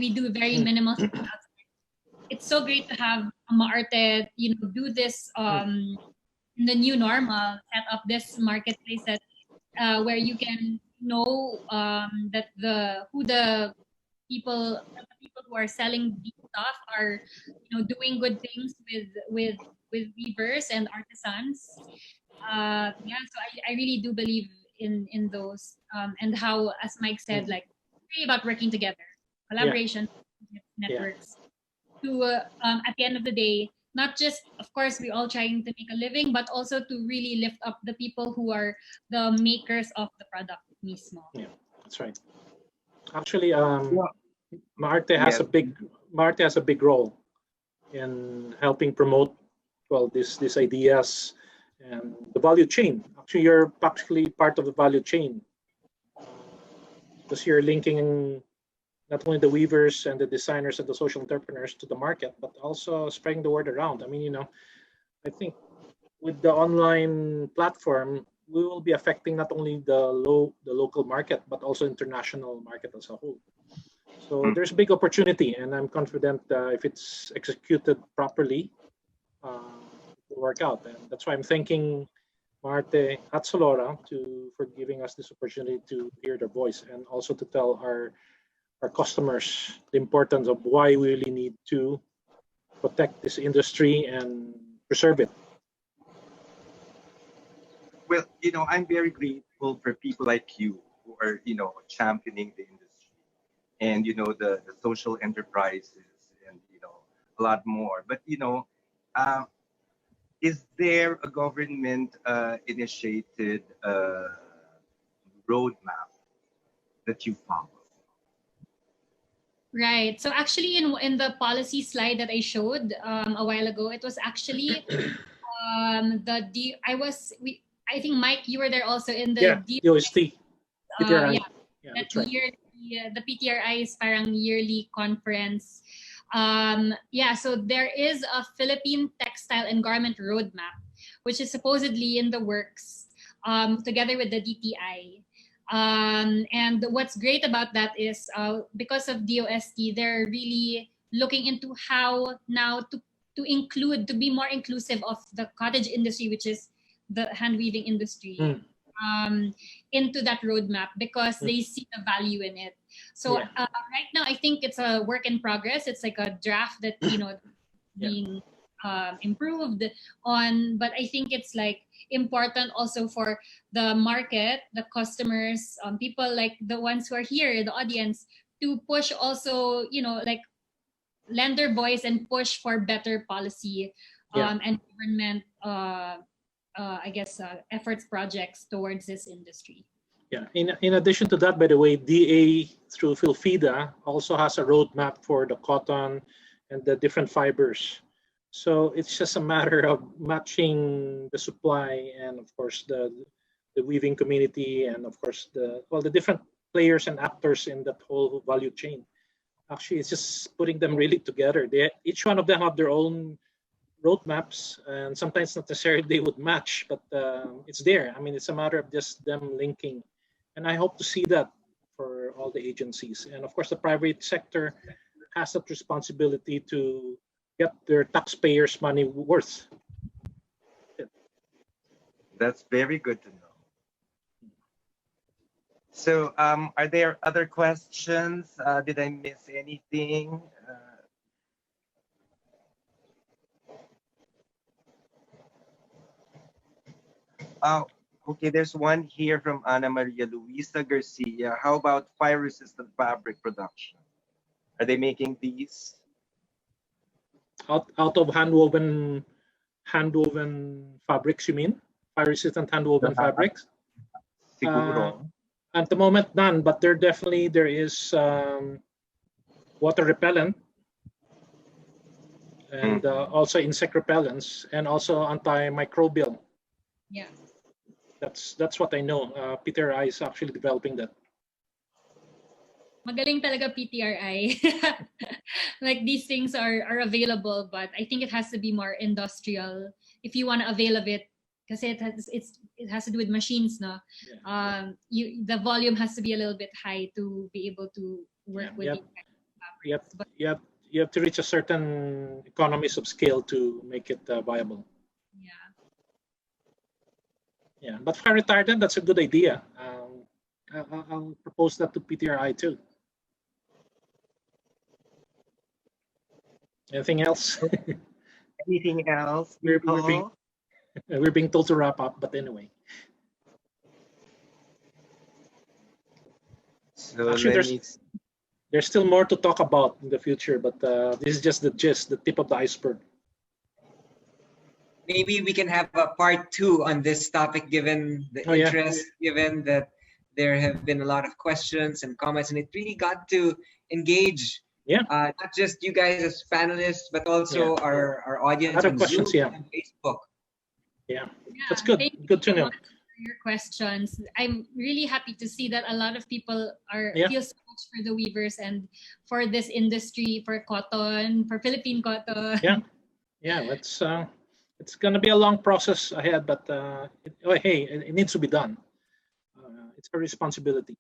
do very minimal stuff outside. It's so great to have MaArte do this in the new normal, set up this marketplace that where you can know that who the people people who are selling these stuff are, doing good things with weavers and artisans. Yeah, so I really do believe in those, and how, as Mike said, like, really about working together, collaboration, networks, to at the end of the day, not just, of course, we all trying to make a living, but also to really lift up the people who are the makers of the product mismo. Yeah, that's right. Actually, MaArte has a big role in helping promote, well, these ideas and the value chain. Actually, you're practically part of the value chain, because you're linking not only the weavers and the designers and the social entrepreneurs to the market, but also spreading the word around. I mean, I think with the online platform, we will be affecting not only the local market, but also international market as a whole. So there's a big opportunity, and I'm confident if it's executed properly, it will work out. And that's why I'm thanking MaArte at Solora for giving us this opportunity to hear their voice, and also to tell our customers the importance of why we really need to protect this industry and preserve it. Well, I'm very grateful for people like you who are, championing the industry and, the social enterprises and, a lot more. But, is there a government initiated roadmap that you follow? Right. So actually, in the policy slide that I showed a while ago, it was actually I think, Mike, you were there also in the DOST. PTRI. That yearly, the PTRI is parang yearly conference. So there is a Philippine textile and garment roadmap, which is supposedly in the works, together with the DTI. And what's great about that is because of DOST, they're really looking into how now to be more inclusive of the cottage industry, which is the hand weaving industry, into that roadmap, because they see the value in it. So right now, I think it's a work in progress. It's like a draft that being improved on, but I think it's like important also for the market, the customers, people like the ones who are here, the audience, to push also, like, lend their voice and push for better policy and government efforts, projects towards this industry. Yeah. In addition to that, by the way, DA through Philfida also has a roadmap for the cotton and the different fibers. So it's just a matter of matching the supply and, of course, the weaving community, and, of course, the different players and actors in that whole value chain. Actually, it's just putting them really together. Each one of them have their own roadmaps, and sometimes not necessarily they would match, but it's there. I mean, it's a matter of just them linking. And I hope to see that for all the agencies. And of course, the private sector has that responsibility to get their taxpayers' money worth. That's very good to know. So are there other questions? Did I miss anything? Okay, there's one here from Ana Maria Luisa Garcia. How about fire-resistant fabric production? Are they making these? Out of handwoven fabrics, you mean? Fire-resistant handwoven fabrics? Siguro. At the moment, none, but there is water repellent, and also insect repellents, and also antimicrobial. Yeah. That's what I know. PTRI is actually developing that. Magaling talaga PTRI. Like, these things are available, but I think it has to be more industrial if you want to avail of it, because it has to do with machines, no? The volume has to be a little bit high to be able to work with these kind of fabrics. You have to reach a certain economies of scale to make it viable. Yeah, but fire retardant, that's a good idea. I'll propose that to PTRI too. Anything else? Anything else? we're, we're people? being we're being told to wrap up, but anyway. So Actually, let me there's still more to talk about in the future, but this is just the gist, the tip of the iceberg. Maybe we can have a part 2 on this topic, given the Oh, yeah. interest, given that there have been a lot of questions and comments, and it really got to engage Yeah. not just you guys as panelists, but also our audience Other on questions, Zoom yeah. and Facebook. Yeah, Yeah, that's good. thank you Good to so know. much for your questions. I'm really happy to see that a lot of people Yeah. feel so much for the weavers and for this industry, for cotton, for Philippine cotton. Yeah. Yeah, it's gonna be a long process ahead, but it needs to be done. It's a responsibility.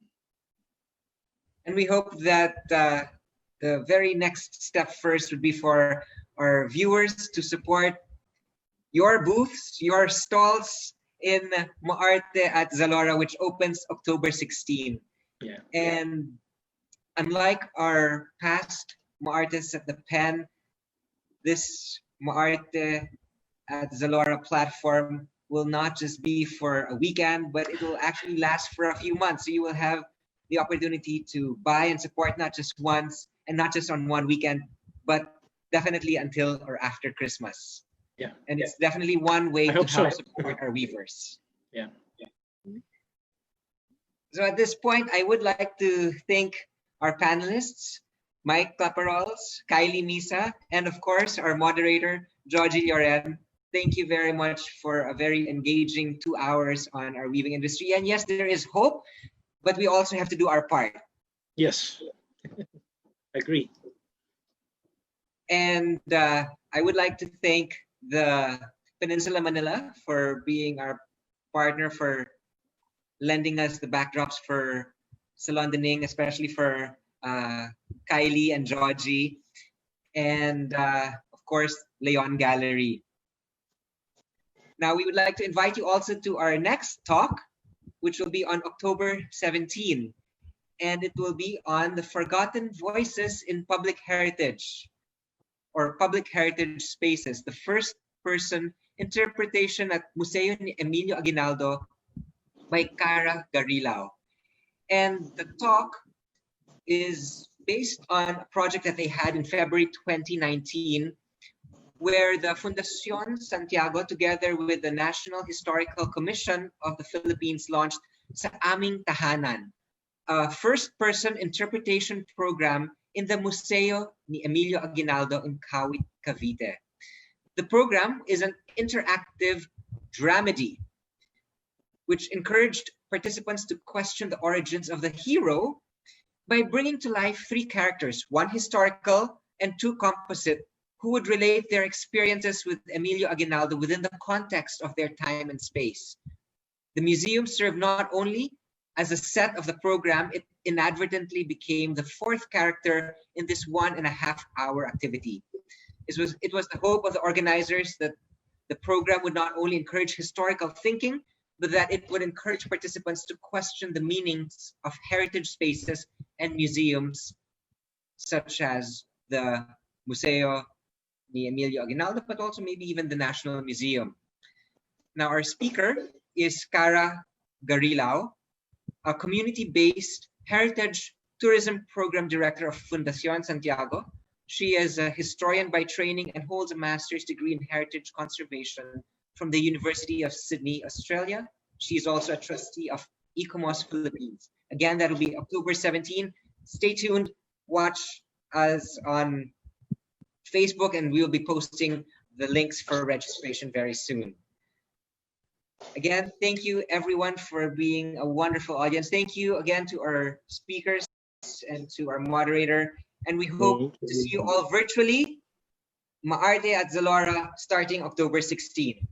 And we hope that the very next step first would be for our viewers to support your booths, your stalls in MaArte at Zalora, which opens October 16. Yeah. And unlike our past MaArtes at the Pen, this MaArte at Zalora platform will not just be for a weekend, but it will actually last for a few months. So you will have the opportunity to buy and support not just once and not just on one weekend, but definitely until or after Christmas. Yeah. And it's definitely one way I to hope so. help support our weavers. Yeah. So at this point, I would like to thank our panelists, Mike Claparols, Kylie, Misa, and of course, our moderator, Jojie Lloren. Thank you very much for a very engaging 2 hours on our weaving industry. And yes, there is hope, but we also have to do our part. Yes. Agree. And I would like to thank the Peninsula Manila for being our partner, for lending us the backdrops for Salon de Ning, especially for Kylie and Jojie, and of course, Leon Gallery. Now, we would like to invite you also to our next talk, which will be on October 17, and it will be on the forgotten voices in public heritage or public heritage spaces, the first person interpretation at Museo ni Emilio Aguinaldo by Cara Garilao. And the talk is based on a project that they had in February 2019, where the Fundación Santiago, together with the National Historical Commission of the Philippines, launched Sa Aming Tahanan, a first-person interpretation program in the Museo ni Emilio Aguinaldo in Kawit, Cavite. The program is an interactive dramedy which encouraged participants to question the origins of the hero by bringing to life 3 characters, 1 historical and 2 composite, who would relate their experiences with Emilio Aguinaldo within the context of their time and space. The museum served not only as a set of the program, it inadvertently became the 4th character in this 1.5-hour activity. It was the hope of the organizers that the program would not only encourage historical thinking, but that it would encourage participants to question the meanings of heritage spaces and museums, such as the Museo ni Emilio Aguinaldo, but also maybe even the National Museum. Now, our speaker is Cara Garilao, a community-based heritage tourism program director of Fundación Santiago. She is a historian by training and holds a master's degree in heritage conservation from the University of Sydney, Australia. She is also a trustee of ICOMOS Philippines. Again, that will be October 17. Stay tuned. Watch us on Facebook, and we will be posting the links for registration very soon. Again, thank you everyone for being a wonderful audience. Thank you again to our speakers and to our moderator. And we hope to see you all virtually, MaArte at Zalora, starting October 16.